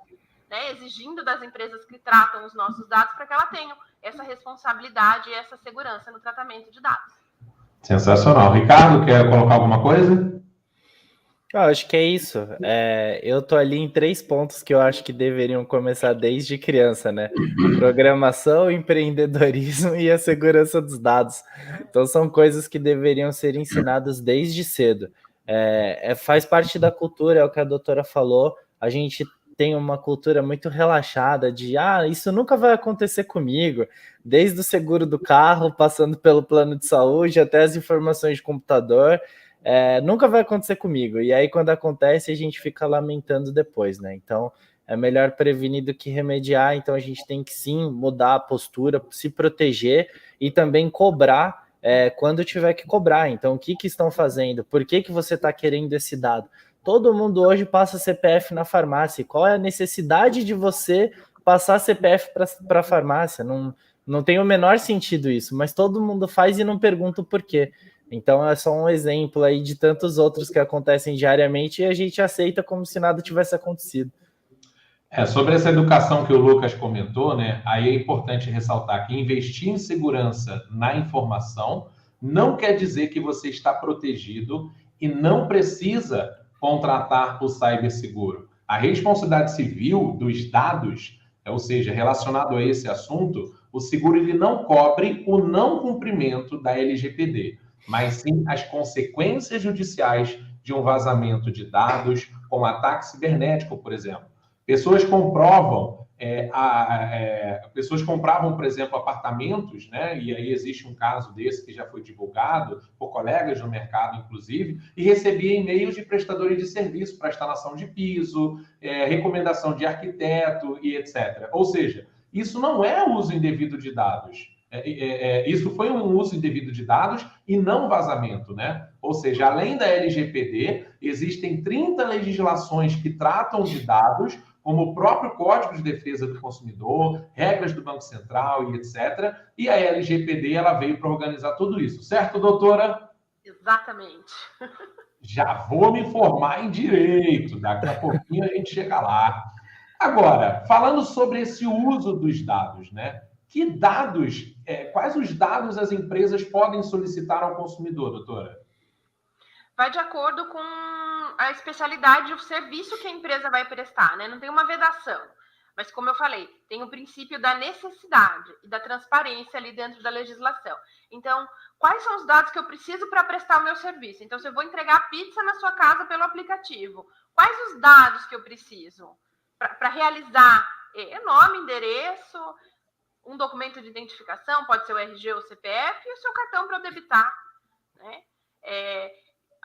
né, exigindo das empresas que tratam os nossos dados para que elas tenham essa responsabilidade e essa segurança no tratamento de dados. Sensacional. Ricardo, quer colocar alguma coisa? Eu acho que é isso. Eu tô ali em 3 pontos que eu acho que deveriam começar desde criança, né? Programação, empreendedorismo e a segurança dos dados. Então são coisas que deveriam ser ensinadas desde cedo. Faz parte da cultura, é o que a doutora falou. A gente tem uma cultura muito relaxada de isso nunca vai acontecer comigo, desde o seguro do carro, passando pelo plano de saúde, até as informações de computador. Nunca vai acontecer comigo. E aí, quando acontece, a gente fica lamentando depois, né? Então, é melhor prevenir do que remediar. Então, a gente tem que, sim, mudar a postura, se proteger e também cobrar quando tiver que cobrar. Então, o que estão fazendo? Por que você está querendo esse dado? Todo mundo hoje passa CPF na farmácia. Qual é a necessidade de você passar CPF para a farmácia? Não tem o menor sentido isso, mas todo mundo faz e não pergunta o porquê. Então é só um exemplo aí de tantos outros que acontecem diariamente e a gente aceita como se nada tivesse acontecido. Sobre essa educação que o Lucas comentou, né? Aí é importante ressaltar que investir em segurança na informação não quer dizer que você está protegido e não precisa contratar o ciberseguro. A responsabilidade civil dos dados, ou seja, relacionado a esse assunto, o seguro ele não cobre o não cumprimento da LGPD. mas sim as consequências judiciais de um vazamento de dados, como ataque cibernético, por exemplo. Pessoas pessoas compravam, por exemplo, apartamentos, né? E aí existe um caso desse que já foi divulgado por colegas no mercado, inclusive, e recebia e-mails de prestadores de serviço para instalação de piso, recomendação de arquiteto e etc. Ou seja, isso não é uso indevido de dados. Isso foi um uso indevido de dados e não vazamento, né? Ou seja, além da LGPD, existem 30 legislações que tratam de dados, como o próprio Código de Defesa do Consumidor, regras do Banco Central e etc. E a LGPD ela veio para organizar tudo isso, certo, doutora? Exatamente. Já vou me formar em direito, daqui a pouquinho a gente chega lá. Agora, falando sobre esse uso dos dados, né? Que dados, quais os dados as empresas podem solicitar ao consumidor, doutora? Vai de acordo com a especialidade, o serviço que a empresa vai prestar, né? Não tem uma vedação. Mas, como eu falei, tem o princípio da necessidade e da transparência ali dentro da legislação. Então, quais são os dados que eu preciso para prestar o meu serviço? Então, se eu vou entregar pizza na sua casa pelo aplicativo, quais os dados que eu preciso para realizar? Nome, endereço, um documento de identificação, pode ser o RG ou o CPF, e o seu cartão para eu debitar, né?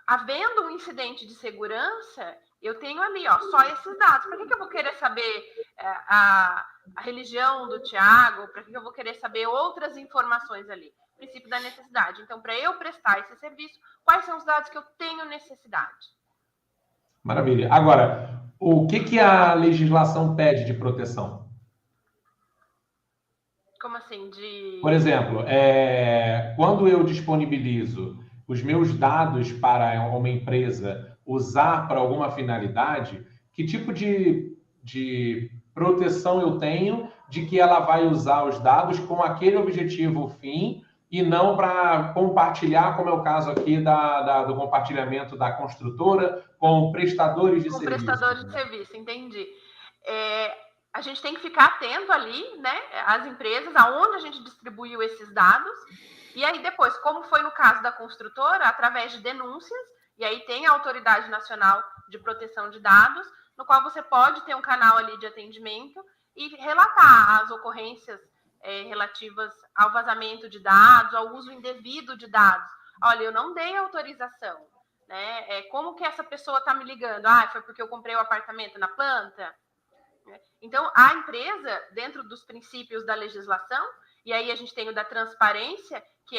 Havendo um incidente de segurança, eu tenho ali, só esses dados. Para que eu vou querer saber a religião do Tiago? Para que eu vou querer saber outras informações ali? Princípio da necessidade. Então, para eu prestar esse serviço, quais são os dados que eu tenho necessidade? Maravilha. Agora, o que a legislação pede de proteção? Como assim? Por exemplo, quando eu disponibilizo os meus dados para uma empresa usar para alguma finalidade, que tipo de proteção eu tenho de que ela vai usar os dados com aquele objetivo fim e não para compartilhar, como é o caso aqui do compartilhamento da construtora com prestadores de serviço. Com prestadores de serviço, entendi. A gente tem que ficar atento ali, né, às empresas, aonde a gente distribuiu esses dados, e aí depois, como foi no caso da construtora, através de denúncias, e aí tem a Autoridade Nacional de Proteção de Dados, no qual você pode ter um canal ali de atendimento e relatar as ocorrências relativas ao vazamento de dados, ao uso indevido de dados. Olha, eu não dei autorização, né? Como que essa pessoa está me ligando? Foi porque eu comprei o apartamento na planta? Então, a empresa, dentro dos princípios da legislação, e aí a gente tem o da transparência, que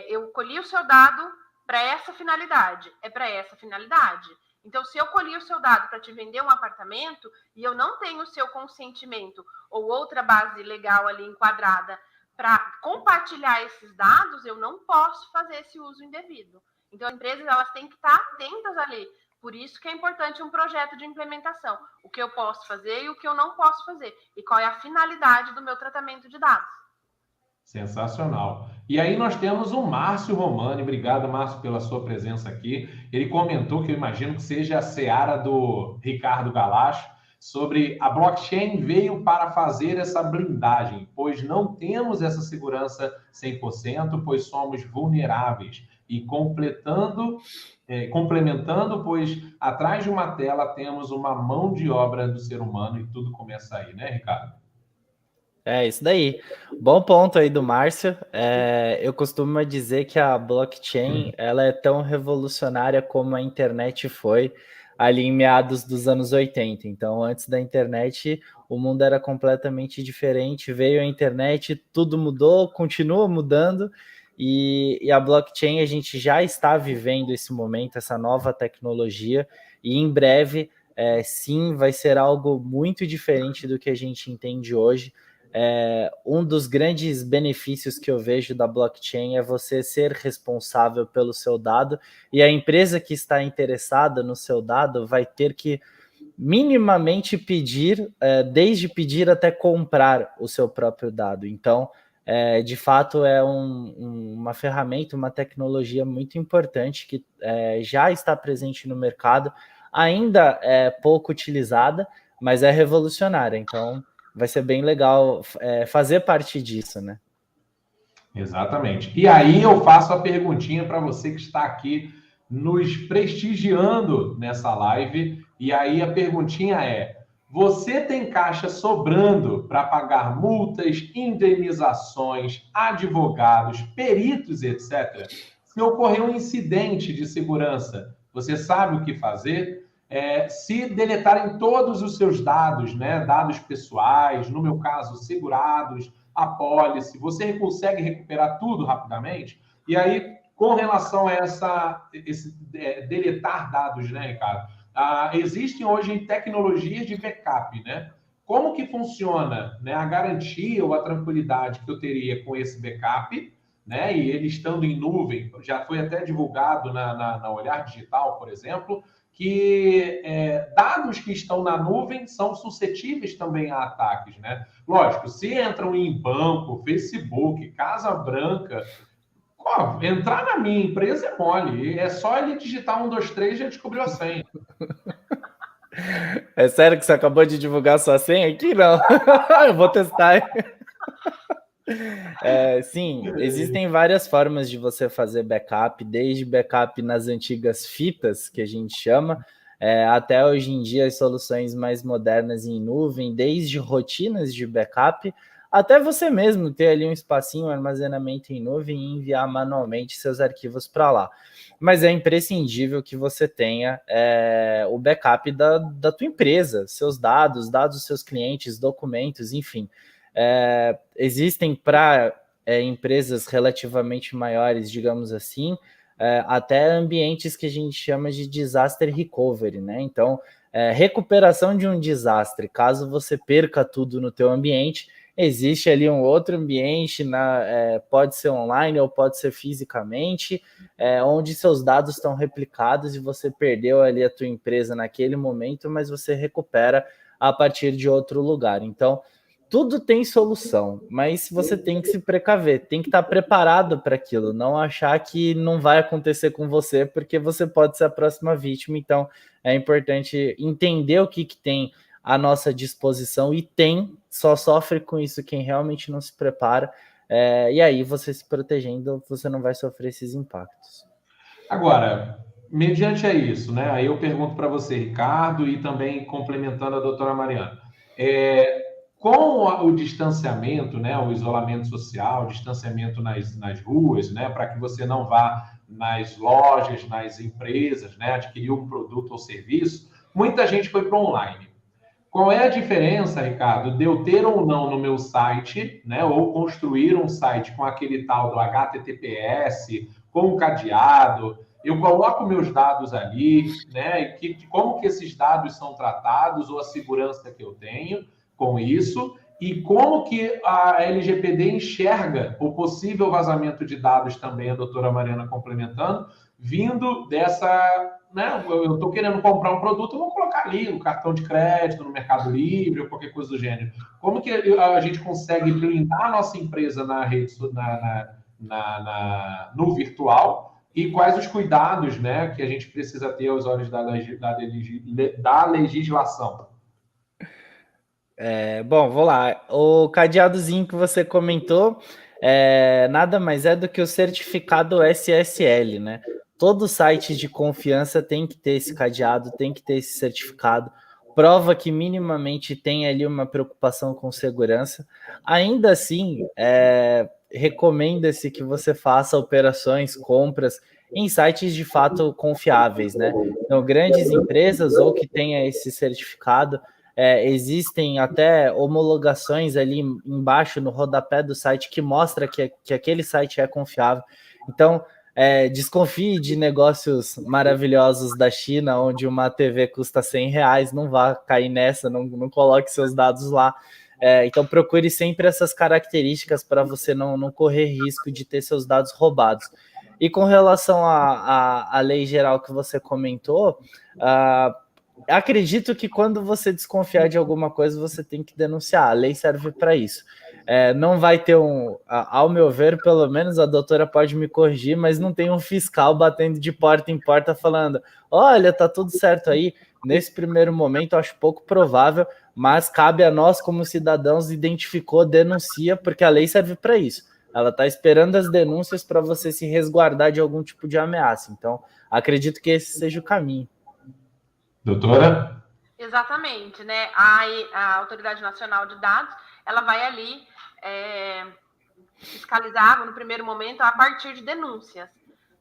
eu colhi o seu dado para essa finalidade, para essa finalidade. Então, se eu colhi o seu dado para te vender um apartamento e eu não tenho o seu consentimento ou outra base legal ali enquadrada para compartilhar esses dados, eu não posso fazer esse uso indevido. Então, as empresas elas têm que estar atentas ali. Por isso que é importante um projeto de implementação. O que eu posso fazer e o que eu não posso fazer. E qual é a finalidade do meu tratamento de dados. Sensacional. E aí nós temos o Márcio Romani. Obrigado, Márcio, pela sua presença aqui. Ele comentou, que eu imagino que seja a seara do Ricardo Galacho, sobre a blockchain veio para fazer essa blindagem, pois não temos essa segurança 100%, pois somos vulneráveis. E complementando, pois atrás de uma tela temos uma mão de obra do ser humano e tudo começa aí, né, Ricardo? Isso daí. Bom ponto aí do Márcio. Eu costumo dizer que a blockchain ela é tão revolucionária como a internet foi ali em meados dos anos 80. Então, antes da internet, o mundo era completamente diferente. Veio a internet, tudo mudou, continua mudando. E a blockchain, a gente já está vivendo esse momento, essa nova tecnologia. E em breve, sim, vai ser algo muito diferente do que a gente entende hoje. Um dos grandes benefícios que eu vejo da blockchain é você ser responsável pelo seu dado, e a empresa que está interessada no seu dado vai ter que minimamente pedir, desde pedir até comprar o seu próprio dado. Então, de fato, é uma ferramenta, uma tecnologia muito importante que já está presente no mercado, ainda é pouco utilizada, mas é revolucionária. Então, vai ser bem legal fazer parte disso, né? Exatamente. E aí eu faço a perguntinha para você que está aqui nos prestigiando nessa live. E aí a perguntinha é: você tem caixa sobrando para pagar multas, indenizações, advogados, peritos, etc? Se ocorrer um incidente de segurança, você sabe o que fazer? Se deletarem todos os seus dados, né, dados pessoais, no meu caso, segurados, apólice, você consegue recuperar tudo rapidamente? E aí, com relação a esse deletar dados, né, Ricardo? Existem hoje tecnologias de backup, né? Como que funciona, né, a garantia ou a tranquilidade que eu teria com esse backup, né? E ele estando em nuvem, já foi até divulgado na Olhar Digital, por exemplo, que dados que estão na nuvem são suscetíveis também a ataques, né? Lógico, se entram em banco, Facebook, Casa Branca, entrar na minha empresa é mole. É só ele digitar 1, 2, 3 e já descobriu a senha. É sério que você acabou de divulgar sua senha aqui? Não. Eu vou testar. Sim, existem várias formas de você fazer backup, desde backup nas antigas fitas, que a gente chama, até hoje em dia as soluções mais modernas em nuvem, desde rotinas de backup, até você mesmo ter ali um espacinho, um armazenamento em nuvem e enviar manualmente seus arquivos para lá. Mas é imprescindível que você tenha o backup da tua empresa, seus dados dos seus clientes, documentos, enfim. Existem para empresas relativamente maiores, digamos assim, até ambientes que a gente chama de disaster recovery, né? Então, recuperação de um desastre, caso você perca tudo no teu ambiente, existe ali um outro ambiente, pode ser online ou pode ser fisicamente, onde seus dados estão replicados e você perdeu ali a tua empresa naquele momento, mas você recupera a partir de outro lugar. Então, tudo tem solução, mas você tem que se precaver, tem que estar preparado para aquilo, não achar que não vai acontecer com você, porque você pode ser a próxima vítima. Então, é importante entender o que tem à nossa disposição, e só sofre com isso quem realmente não se prepara, e aí você se protegendo, você não vai sofrer esses impactos. Agora, mediante a isso, né? Aí eu pergunto para você, Ricardo, e também complementando a doutora Mariana. Com o distanciamento, né, o isolamento social, o distanciamento nas ruas, né, para que você não vá nas lojas, nas empresas, né, adquirir um produto ou serviço, muita gente foi para online. Qual é a diferença, Ricardo, de eu ter ou não no meu site, né, ou construir um site com aquele tal do HTTPS, com um cadeado, eu coloco meus dados ali, né, como que esses dados são tratados, ou a segurança que eu tenho com isso, e como que a LGPD enxerga o possível vazamento de dados também, a doutora Mariana complementando, vindo dessa, né, eu estou querendo comprar um produto, eu vou colocar ali no cartão de crédito, no Mercado Livre, ou qualquer coisa do gênero. Como que a gente consegue blindar a nossa empresa na rede, no virtual, e quais os cuidados, né, que a gente precisa ter aos olhos da legislação? Bom, vou lá. O cadeadozinho que você comentou nada mais é do que o certificado SSL, né? Todo site de confiança tem que ter esse cadeado, tem que ter esse certificado. Prova que minimamente tem ali uma preocupação com segurança. Ainda assim, recomenda-se que você faça operações, compras em sites de fato confiáveis, né? Então, grandes empresas ou que tenha esse certificado, existem até homologações ali embaixo no rodapé do site que mostra que aquele site é confiável. Então, desconfie de negócios maravilhosos da China, onde uma TV custa R$100, não vá cair nessa, não coloque seus dados lá. Então, procure sempre essas características para você não correr risco de ter seus dados roubados. E com relação à lei geral que você comentou, acredito que quando você desconfiar de alguma coisa, você tem que denunciar. A lei serve para isso. Não vai ter ao meu ver, pelo menos a doutora pode me corrigir, mas não tem um fiscal batendo de porta em porta falando: olha, tá tudo certo aí. Nesse primeiro momento, eu acho pouco provável, mas cabe a nós, como cidadãos, identificou, denuncia, porque a lei serve para isso. ela está esperando as denúncias para você se resguardar de algum tipo de ameaça. Então, acredito que esse seja o caminho. Doutora? Exatamente, né? A Autoridade Nacional de Dados, ela vai ali fiscalizar no primeiro momento a partir de denúncias.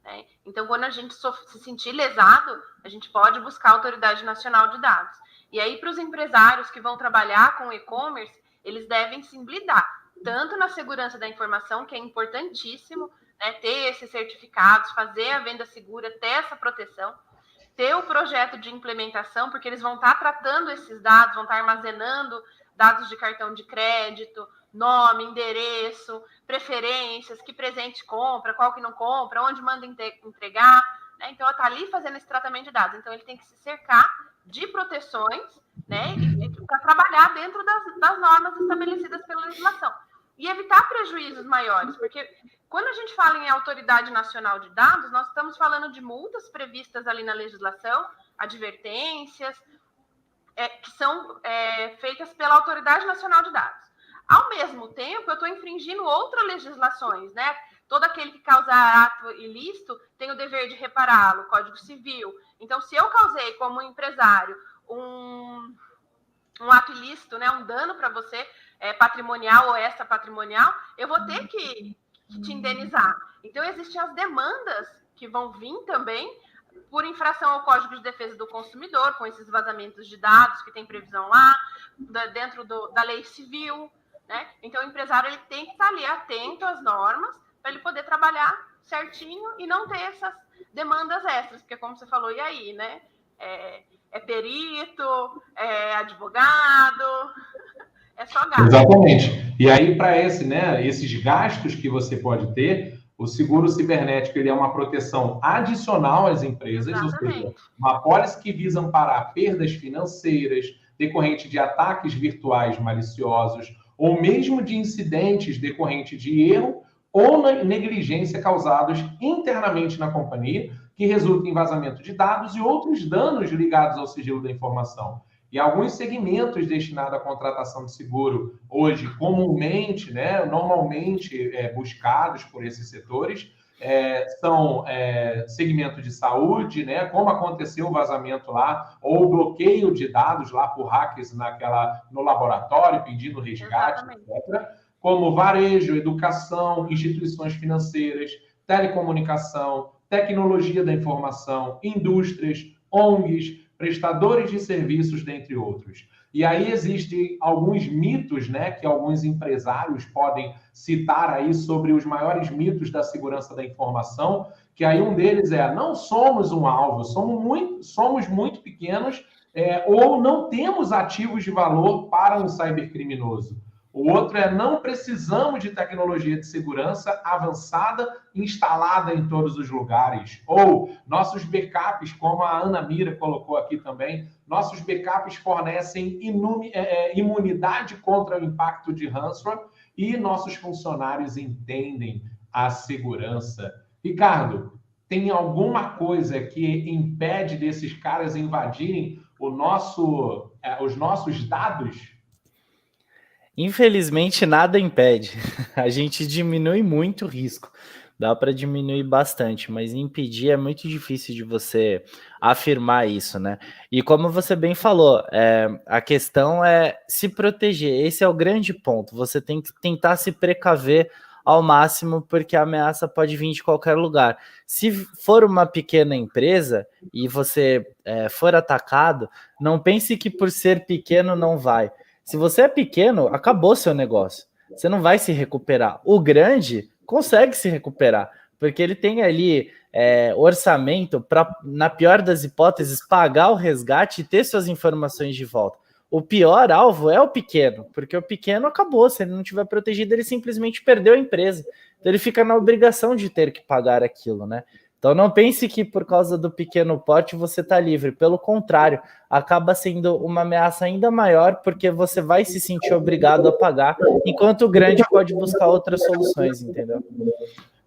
Né? Então, quando a gente se sentir lesado, a gente pode buscar a Autoridade Nacional de Dados. E aí, para os empresários que vão trabalhar com e-commerce, eles devem se blindar, tanto na segurança da informação, que é importantíssimo, né, ter esses certificados, fazer a venda segura, ter essa proteção, ter o projeto de implementação, porque eles vão estar tratando esses dados, vão estar armazenando dados de cartão de crédito, nome, endereço, preferências, que presente compra, qual que não compra, onde manda entregar, né? Então, ela está ali fazendo esse tratamento de dados. Então, ele tem que se cercar de proteções, né, para trabalhar dentro das normas estabelecidas pela legislação. E evitar prejuízos maiores, porque quando a gente fala em Autoridade Nacional de Dados, nós estamos falando de multas previstas ali na legislação, advertências, que são feitas pela Autoridade Nacional de Dados. Ao mesmo tempo, eu estou infringindo outras legislações, né? Todo aquele que causar ato ilícito tem o dever de repará-lo, Código Civil. Então, se eu causei como empresário um ato ilícito, né, um dano para você, patrimonial ou extrapatrimonial, eu vou ter que te indenizar. Então, existem as demandas que vão vir também por infração ao Código de Defesa do Consumidor, com esses vazamentos de dados que tem previsão lá, dentro da lei civil, né? Então, o empresário ele tem que estar ali atento às normas para ele poder trabalhar certinho e não ter essas demandas extras, porque como você falou, e aí, né? É perito, é advogado, é só gasto. Exatamente. E aí, para esses gastos que você pode ter, o seguro cibernético ele é uma proteção adicional às empresas, Exatamente. ou seja, uma pólice que visa amparar perdas financeiras decorrentes de ataques virtuais maliciosos, ou mesmo de incidentes decorrentes de erro ou negligência causados internamente na companhia, que resultam em vazamento de dados e outros danos ligados ao sigilo da informação. E alguns segmentos destinados à contratação de seguro hoje, comumente, né, normalmente buscados por esses setores, são segmento de saúde, né, como aconteceu o vazamento lá, ou o bloqueio de dados lá por hackers no laboratório, pedindo resgate, etc. Como varejo, educação, instituições financeiras, telecomunicação, tecnologia da informação, indústrias, ONGs, prestadores de serviços, dentre outros. E aí existem alguns mitos, né, que alguns empresários podem citar aí sobre os maiores mitos da segurança da informação, que aí um deles não somos um alvo, somos muito pequenos ou não temos ativos de valor para um cybercriminoso. O outro não precisamos de tecnologia de segurança avançada instalada em todos os lugares. Ou nossos backups, como a Ana Mira colocou aqui também, nossos backups fornecem imunidade contra o impacto de ransomware e nossos funcionários entendem a segurança. Ricardo, tem alguma coisa que impede desses caras invadirem os nossos dados? Infelizmente, nada impede. A gente diminui muito o risco. Dá para diminuir bastante, mas impedir é muito difícil de você afirmar isso, né? E como você bem falou, a questão é se proteger. Esse é o grande ponto. Você tem que tentar se precaver ao máximo, porque a ameaça pode vir de qualquer lugar. Se for uma pequena empresa e você for atacado, não pense que por ser pequeno não vai. Se você é pequeno, acabou seu negócio. Você não vai se recuperar. O grande consegue se recuperar, porque ele tem ali orçamento para, na pior das hipóteses, pagar o resgate e ter suas informações de volta. O pior alvo é o pequeno, porque o pequeno acabou. Se ele não tiver protegido, ele simplesmente perdeu a empresa. Então ele fica na obrigação de ter que pagar aquilo, né? Então não pense que por causa do pequeno porte você está livre. Pelo contrário, acaba sendo uma ameaça ainda maior, porque você vai se sentir obrigado a pagar, enquanto o grande pode buscar outras soluções, entendeu?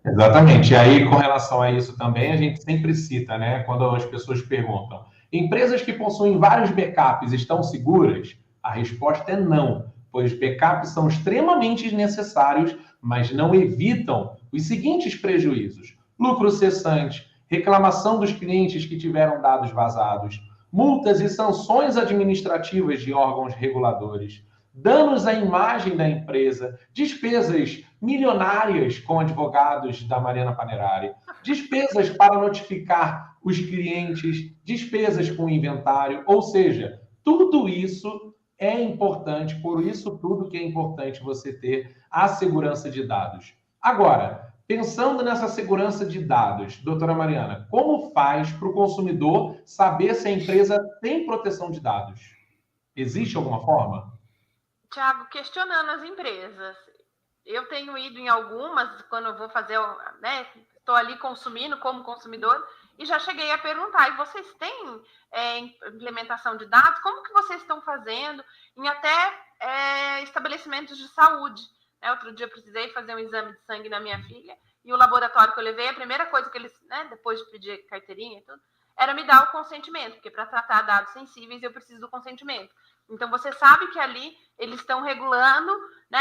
Exatamente. E aí, com relação a isso também, a gente sempre cita, né? Quando as pessoas perguntam, empresas que possuem vários backups estão seguras? A resposta é não, pois backups são extremamente necessários mas não evitam os seguintes prejuízos: lucro cessante, reclamação dos clientes que tiveram dados vazados, multas e sanções administrativas de órgãos reguladores, danos à imagem da empresa, despesas milionárias com advogados da Mariana Panerari, despesas para notificar os clientes, despesas com inventário, ou seja, tudo isso é importante, por isso tudo que é importante você ter a segurança de dados. Agora, pensando nessa segurança de dados, doutora Mariana, como faz para o consumidor saber se a empresa tem proteção de dados? Existe alguma forma? Tiago, questionando as empresas. Eu tenho ido em algumas, quando eu vou fazer, né, estou ali consumindo como consumidor, e já cheguei a perguntar, e vocês têm implementação de dados? Como que vocês estão fazendo em até estabelecimentos de saúde? Outro dia eu precisei fazer um exame de sangue na minha filha, e o laboratório que eu levei, a primeira coisa que eles, depois de pedir carteirinha e tudo, era me dar o consentimento, porque para tratar dados sensíveis eu preciso do consentimento. Então, você sabe que ali eles estão regulando,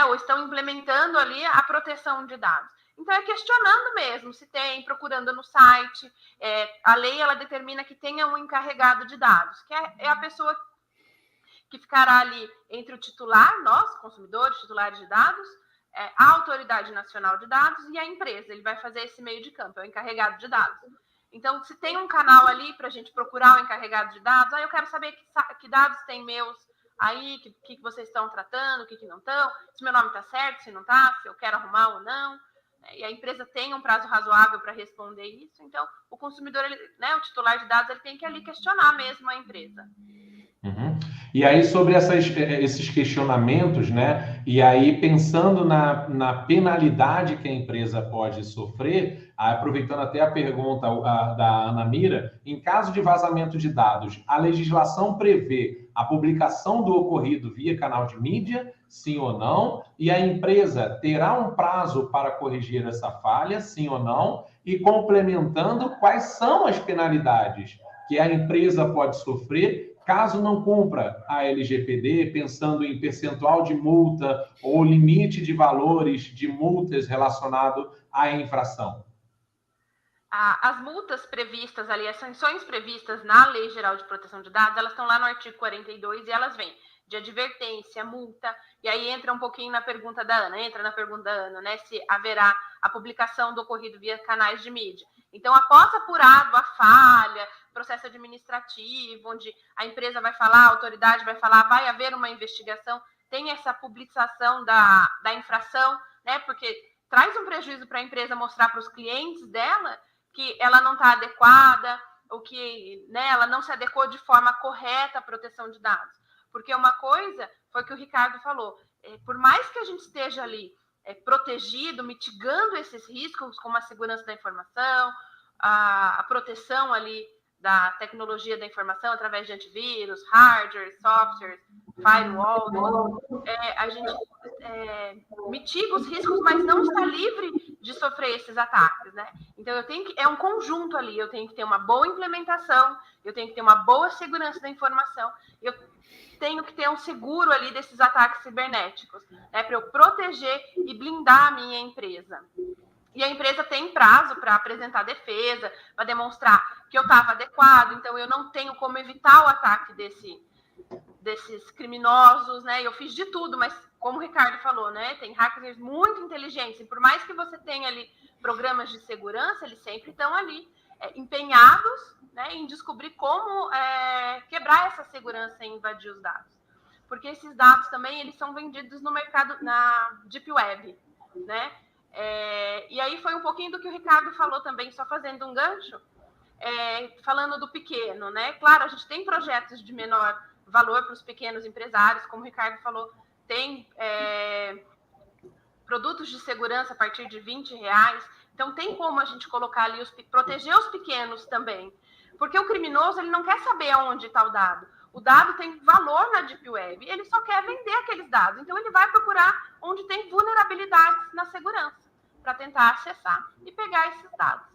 ou estão implementando ali a proteção de dados. Então, é questionando mesmo se tem, procurando no site. A lei, ela determina que tenha um encarregado de dados, que é a pessoa que ficará ali entre o titular, nós, consumidores, titulares de dados, a Autoridade Nacional de Dados e a empresa. Ele vai fazer esse meio de campo, é o encarregado de dados. Então, se tem um canal ali para a gente procurar o encarregado de dados, eu quero saber que dados tem meus aí, que vocês estão tratando, o que não estão, se meu nome está certo, se não está, se eu quero arrumar ou não. E a empresa tem um prazo razoável para responder isso. Então, o consumidor, o titular de dados, ele tem que ali questionar mesmo a empresa. Uhum. E aí, sobre esses questionamentos, e aí pensando na penalidade que a empresa pode sofrer, aproveitando até a pergunta da Ana Mira, em caso de vazamento de dados, a legislação prevê a publicação do ocorrido via canal de mídia, sim ou não? E a empresa terá um prazo para corrigir essa falha, sim ou não? E complementando, quais são as penalidades que a empresa pode sofrer caso não cumpra a LGPD, pensando em percentual de multa ou limite de valores de multas relacionado à infração? As multas previstas ali, as sanções previstas na Lei Geral de Proteção de Dados, elas estão lá no artigo 42 e elas vêm de advertência, multa, e aí entra um pouquinho na pergunta da Ana, se haverá a publicação do ocorrido via canais de mídia. Então, após apurado a falha, processo administrativo, onde a empresa vai falar, a autoridade vai falar, vai haver uma investigação, tem essa publicação da infração, porque traz um prejuízo para a empresa mostrar para os clientes dela que ela não está adequada, ou que ela não se adequou de forma correta à proteção de dados. Porque uma coisa foi que o Ricardo falou, por mais que a gente esteja ali protegido, mitigando esses riscos, como a segurança da informação, a proteção ali da tecnologia da informação através de antivírus, hardware, software, firewall, a gente mitiga os riscos, mas não está livre de sofrer esses ataques, Então, é um conjunto ali, eu tenho que ter uma boa implementação, eu tenho que ter uma boa segurança da informação, eu tenho que ter um seguro ali desses ataques cibernéticos, para eu proteger e blindar a minha empresa. E a empresa tem prazo para apresentar defesa, para demonstrar que eu estava adequado, então eu não tenho como evitar o ataque desses criminosos, Eu fiz de tudo, mas como o Ricardo falou, tem hackers muito inteligentes, e por mais que você tenha ali programas de segurança, eles sempre estão ali empenhados, em descobrir como quebrar essa segurança e invadir os dados. Porque esses dados também, eles são vendidos no mercado, na Deep Web, e aí foi um pouquinho do que o Ricardo falou também, só fazendo um gancho, falando do pequeno, Claro, a gente tem projetos de menor valor para os pequenos empresários, como o Ricardo falou, tem produtos de segurança a partir de R$20, então tem como a gente colocar ali, proteger os pequenos também, porque o criminoso, ele não quer saber aonde está o dado. O dado tem valor na Deep Web, ele só quer vender aqueles dados. Então, ele vai procurar onde tem vulnerabilidades na segurança, para tentar acessar e pegar esses dados.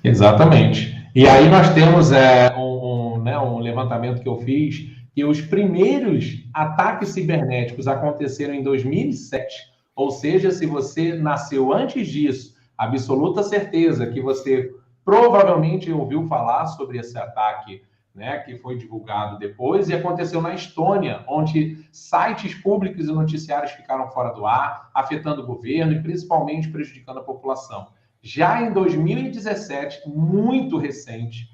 Exatamente. E aí nós temos um levantamento que eu fiz, que os primeiros ataques cibernéticos aconteceram em 2007, Ou seja, se você nasceu antes disso, absoluta certeza que você provavelmente ouviu falar sobre esse ataque, né, que foi divulgado depois e aconteceu na Estônia, onde sites públicos e noticiários ficaram fora do ar, afetando o governo e principalmente prejudicando a população. Já em 2017, muito recente,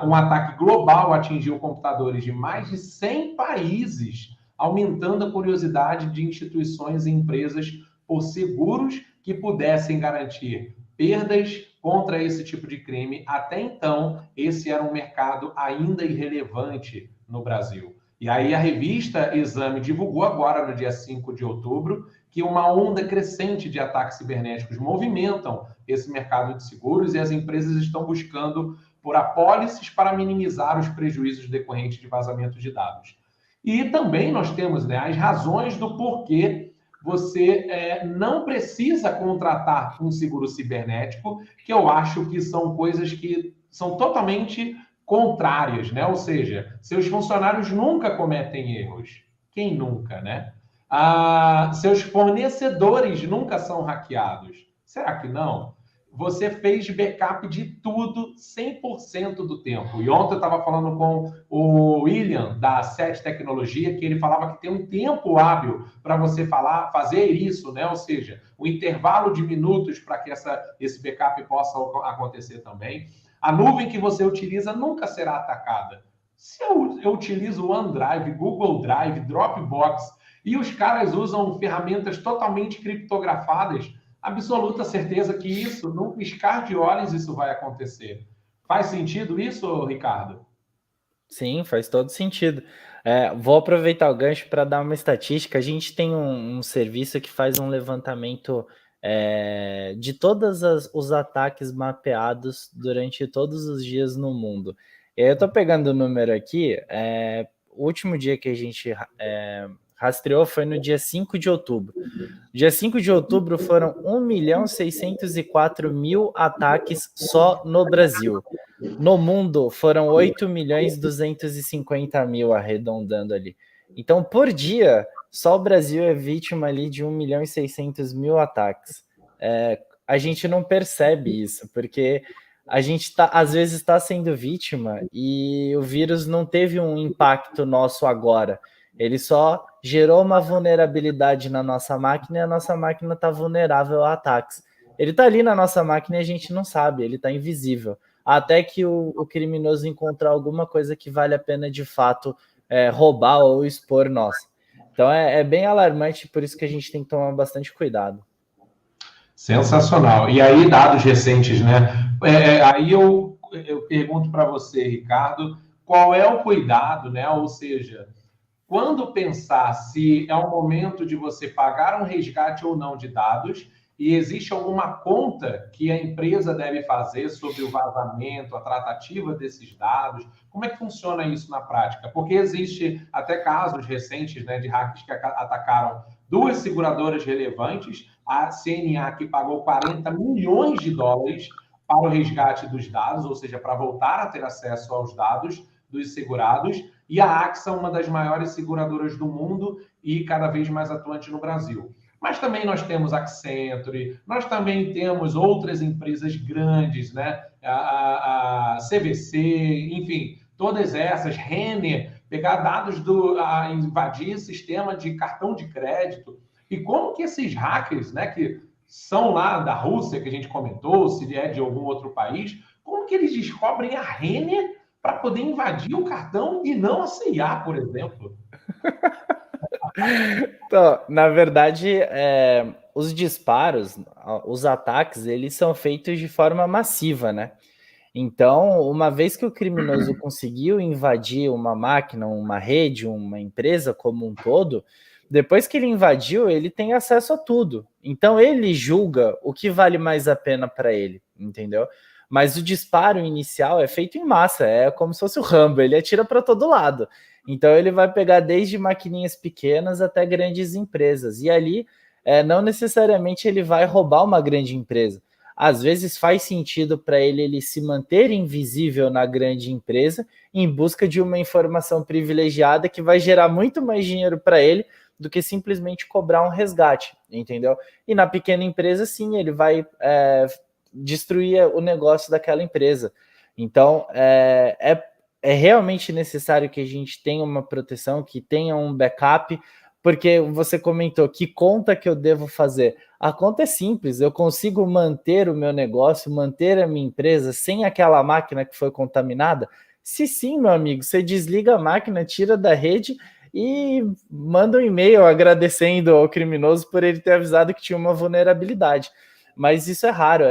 um ataque global atingiu computadores de mais de 100 países, aumentando a curiosidade de instituições e empresas por seguros que pudessem garantir perdas contra esse tipo de crime. Até então, esse era um mercado ainda irrelevante no Brasil. E aí a revista Exame divulgou agora, no dia 5 de outubro, que uma onda crescente de ataques cibernéticos movimentam esse mercado de seguros e as empresas estão buscando por apólices para minimizar os prejuízos decorrentes de vazamento de dados. E também nós temos, né, as razões do porquê você não precisa contratar um seguro cibernético, que eu acho que são coisas que são totalmente contrárias, né? Ou seja, seus funcionários nunca cometem erros. Quem nunca, né? Seus fornecedores nunca são hackeados. Será que não? Você fez backup de tudo 100% do tempo. E ontem eu estava falando com o William, da SET Tecnologia, que ele falava que tem um tempo hábil para você fazer isso, né? Ou seja, o intervalo de minutos para que esse backup possa acontecer também. A nuvem que você utiliza nunca será atacada. Se eu utilizo o OneDrive, Google Drive, Dropbox, e os caras usam ferramentas totalmente criptografadas, absoluta certeza que isso, num piscar de olhos, isso vai acontecer. Faz sentido isso, Ricardo? Sim, faz todo sentido. Vou aproveitar o gancho para dar uma estatística. A gente tem um serviço que faz um levantamento de todos os ataques mapeados durante todos os dias no mundo. E aí eu estou pegando o número aqui. O último dia que a gente rastreou foi no dia 5 de outubro. Dia 5 de outubro foram 1.604.000 ataques só no Brasil. No mundo foram 8.250.000, arredondando ali. Então, por dia, só o Brasil é vítima ali de 1.600.000 ataques. A gente não percebe isso, porque a gente às vezes está sendo vítima e o vírus não teve um impacto nosso agora. Ele só gerou uma vulnerabilidade na nossa máquina e a nossa máquina está vulnerável a ataques. Ele está ali na nossa máquina e a gente não sabe, ele está invisível. Até que o criminoso encontrar alguma coisa que vale a pena de fato roubar ou expor nós. Então é bem alarmante, por isso que a gente tem que tomar bastante cuidado. Sensacional. E aí, dados recentes, né? Aí eu pergunto para você, Ricardo, qual é o cuidado, né? Ou seja, quando pensar se é o momento de você pagar um resgate ou não de dados, e existe alguma conta que a empresa deve fazer sobre o vazamento, a tratativa desses dados? Como é que funciona isso na prática? Porque existe até casos recentes, né, de hackers que atacaram duas seguradoras relevantes, a CNA, que pagou 40 milhões de dólares para o resgate dos dados, ou seja, para voltar a ter acesso aos dados dos segurados, e a AXA, uma das maiores seguradoras do mundo e cada vez mais atuante no Brasil. Mas também nós temos Accenture, nós também temos outras empresas grandes, né? A CVC, enfim, todas essas, Renner, pegar dados invadir sistema de cartão de crédito. E como que esses hackers, né, que são lá da Rússia, que a gente comentou, se é de algum outro país, como que eles descobrem a Renner para poder invadir o cartão e não a CIA, por exemplo? Então, na verdade, os disparos, os ataques, eles são feitos de forma massiva, né? Então, uma vez que o criminoso conseguiu invadir uma máquina, uma rede, uma empresa como um todo, depois que ele invadiu, ele tem acesso a tudo. Então, ele julga o que vale mais a pena para ele, entendeu? Mas o disparo inicial é feito em massa, é como se fosse o Rambo, ele atira para todo lado. Então, ele vai pegar desde maquininhas pequenas até grandes empresas. E ali, não necessariamente ele vai roubar uma grande empresa. Às vezes faz sentido para ele se manter invisível na grande empresa em busca de uma informação privilegiada que vai gerar muito mais dinheiro para ele do que simplesmente cobrar um resgate, entendeu? E na pequena empresa, sim, ele vai destruir o negócio daquela empresa. Então, é realmente necessário que a gente tenha uma proteção, que tenha um backup, porque você comentou, que conta que eu devo fazer? A conta é simples, eu consigo manter o meu negócio, manter a minha empresa sem aquela máquina que foi contaminada? Se sim, meu amigo, você desliga a máquina, tira da rede e manda um e-mail agradecendo ao criminoso por ele ter avisado que tinha uma vulnerabilidade. Mas isso é raro,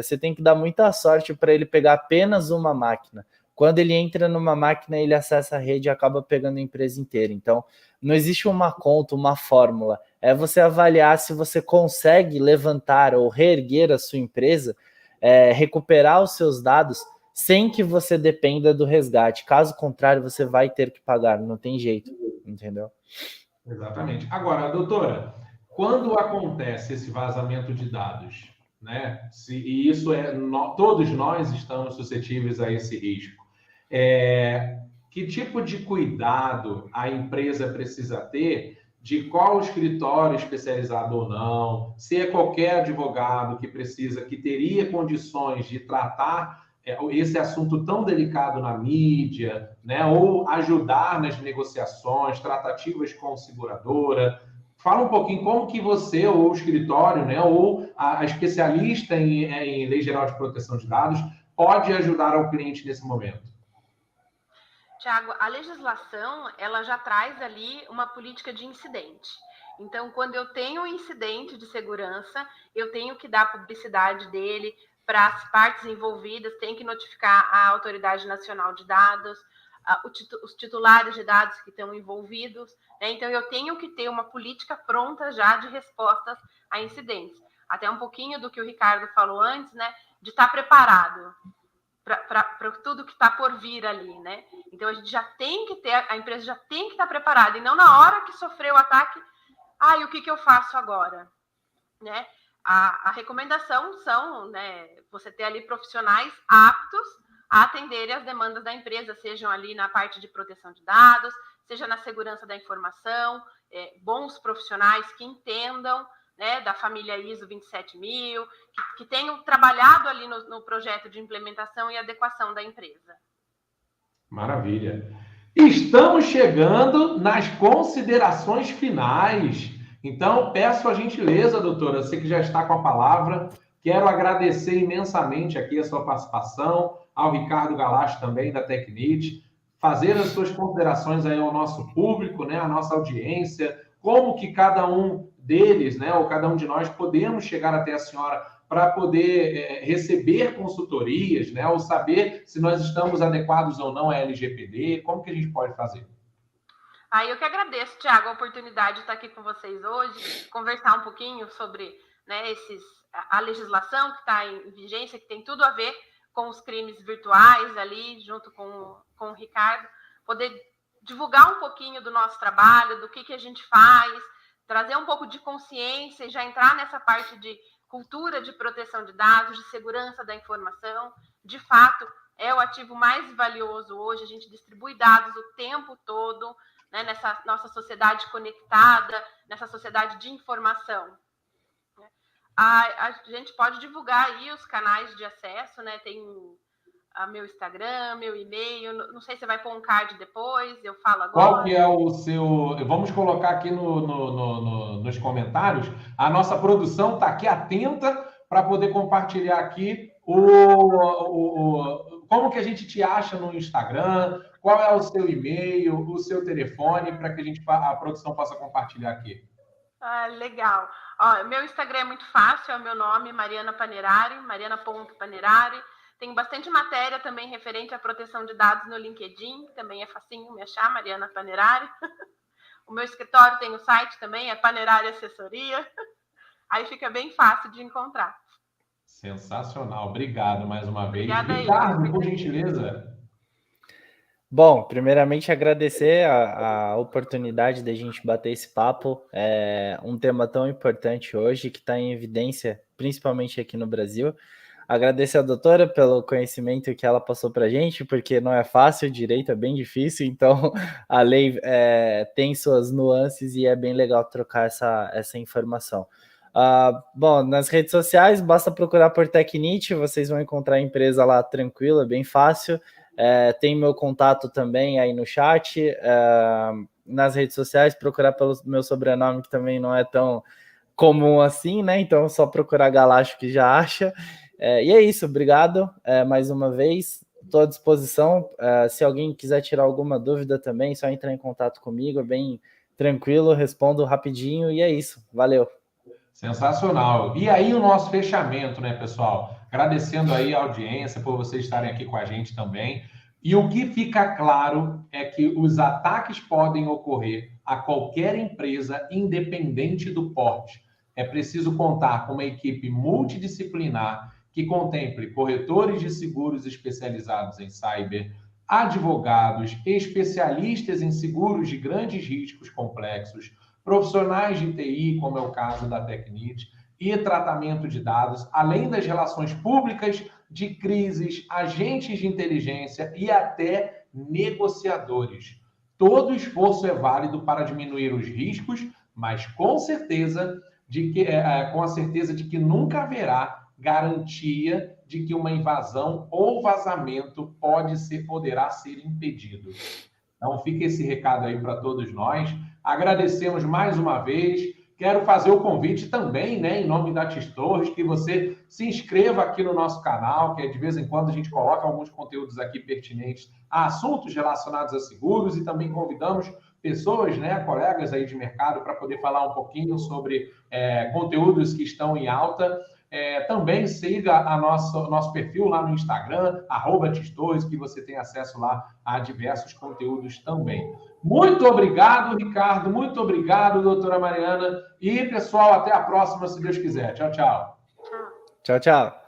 você tem que dar muita sorte para ele pegar apenas uma máquina. Quando ele entra numa máquina, ele acessa a rede e acaba pegando a empresa inteira. Então, não existe uma conta, uma fórmula. É você avaliar se você consegue levantar ou reerguer a sua empresa, recuperar os seus dados sem que você dependa do resgate. Caso contrário, você vai ter que pagar, não tem jeito, entendeu? Exatamente. Agora, doutora, quando acontece esse vazamento de dados, né? E isso todos nós estamos suscetíveis a esse risco. Que tipo de cuidado a empresa precisa ter, de qual escritório especializado ou não, se é qualquer advogado que teria condições de tratar esse assunto tão delicado na mídia, né? Ou ajudar nas negociações, tratativas com seguradora. Fala um pouquinho como que você, ou o escritório, né, ou a especialista em Lei Geral de Proteção de Dados, pode ajudar ao cliente nesse momento. Tiago, a legislação, ela já traz ali uma política de incidente. Então, quando eu tenho um incidente de segurança, eu tenho que dar publicidade dele para as partes envolvidas, tem que notificar a Autoridade Nacional de Dados, os titulares de dados que estão envolvidos, né? Então, eu tenho que ter uma política pronta já de respostas a incidentes. Até um pouquinho do que o Ricardo falou antes, né? De estar preparado para tudo que está por vir ali, né? Então a gente já tem que ter, a empresa já tem que estar preparada, e não na hora que sofreu o ataque, e o que eu faço agora? Né? A recomendação são, né, você ter ali profissionais aptos a atenderem as demandas da empresa, sejam ali na parte de proteção de dados, seja na segurança da informação, bons profissionais que entendam, né, da família ISO 27000, que tenham trabalhado ali no projeto de implementação e adequação da empresa. Maravilha. Estamos chegando nas considerações finais. Então, peço a gentileza, doutora, você que já está com a palavra, quero agradecer imensamente aqui a sua participação, ao Ricardo Galacho também, da Tecnit, fazer as suas considerações aí ao nosso público, né, à nossa audiência, como que cada um deles, né, ou cada um de nós podemos chegar até a senhora para poder receber consultorias, né, ou saber se nós estamos adequados ou não à LGPD, como que a gente pode fazer? Eu que agradeço, Tiago, a oportunidade de estar aqui com vocês hoje, conversar um pouquinho sobre, né, a legislação que está em vigência, que tem tudo a ver com os crimes virtuais ali, junto com o Ricardo, poder divulgar um pouquinho do nosso trabalho, do que a gente faz, trazer um pouco de consciência e já entrar nessa parte de cultura de proteção de dados, de segurança da informação. De fato, é o ativo mais valioso hoje, a gente distribui dados o tempo todo, né, nessa nossa sociedade conectada, nessa sociedade de informação. A gente pode divulgar aí os canais de acesso, né? Tem meu Instagram, meu e-mail, não sei se você vai pôr um card depois, eu falo agora. Qual que é o seu... Vamos colocar aqui nos comentários. A nossa produção está aqui atenta para poder compartilhar aqui como que a gente te acha no Instagram, qual é o seu e-mail, o seu telefone, para que a produção possa compartilhar aqui. Legal. Meu Instagram é muito fácil, é o meu nome, Mariana Panerari, mariana.panerari. Tem bastante matéria também referente à proteção de dados no LinkedIn, também é facinho me achar, Mariana Panerari. O meu escritório tem o site também, é Panerari Assessoria. Aí fica bem fácil de encontrar. Sensacional, obrigado mais uma vez. Obrigada. Ricardo, por gentileza. Bom, primeiramente agradecer a oportunidade da gente bater esse papo. É um tema tão importante hoje que está em evidência, principalmente aqui no Brasil. Agradecer a doutora pelo conhecimento que ela passou para a gente, porque não é fácil, direito é bem difícil, então a lei tem suas nuances e é bem legal trocar essa informação. Bom, nas redes sociais, basta procurar por Tecnit, vocês vão encontrar a empresa lá tranquila, bem fácil. Tem meu contato também aí no chat. Nas redes sociais, procurar pelo meu sobrenome, que também não é tão comum assim, né? Então é só procurar Galacho que já acha. E é isso, obrigado mais uma vez. Estou à disposição. Se alguém quiser tirar alguma dúvida também, só entrar em contato comigo, é bem tranquilo, respondo rapidinho e é isso. Valeu. Sensacional. E aí o nosso fechamento, né, pessoal? Agradecendo aí a audiência por vocês estarem aqui com a gente também. E o que fica claro é que os ataques podem ocorrer a qualquer empresa, independente do porte. É preciso contar com uma equipe multidisciplinar que contemple corretores de seguros especializados em cyber, advogados, especialistas em seguros de grandes riscos complexos, profissionais de TI, como é o caso da Tecnit, e tratamento de dados, além das relações públicas, de crises, agentes de inteligência e até negociadores. Todo esforço é válido para diminuir os riscos, mas com a certeza de que nunca haverá garantia de que uma invasão ou vazamento poderá ser impedido. Então fica esse recado aí para todos nós. Agradecemos mais uma vez. Quero fazer o convite também, né, em nome da TIS Torres, que você se inscreva aqui no nosso canal, que de vez em quando a gente coloca alguns conteúdos aqui pertinentes a assuntos relacionados a seguros e também convidamos pessoas, né, colegas aí de mercado para poder falar um pouquinho sobre conteúdos que estão em alta. Também siga nosso perfil lá no Instagram, @TIS-Torres, que você tem acesso lá a diversos conteúdos também. Muito obrigado, Ricardo. Muito obrigado, doutora Mariana. E, pessoal, até a próxima, se Deus quiser. Tchau, tchau. Tchau, tchau.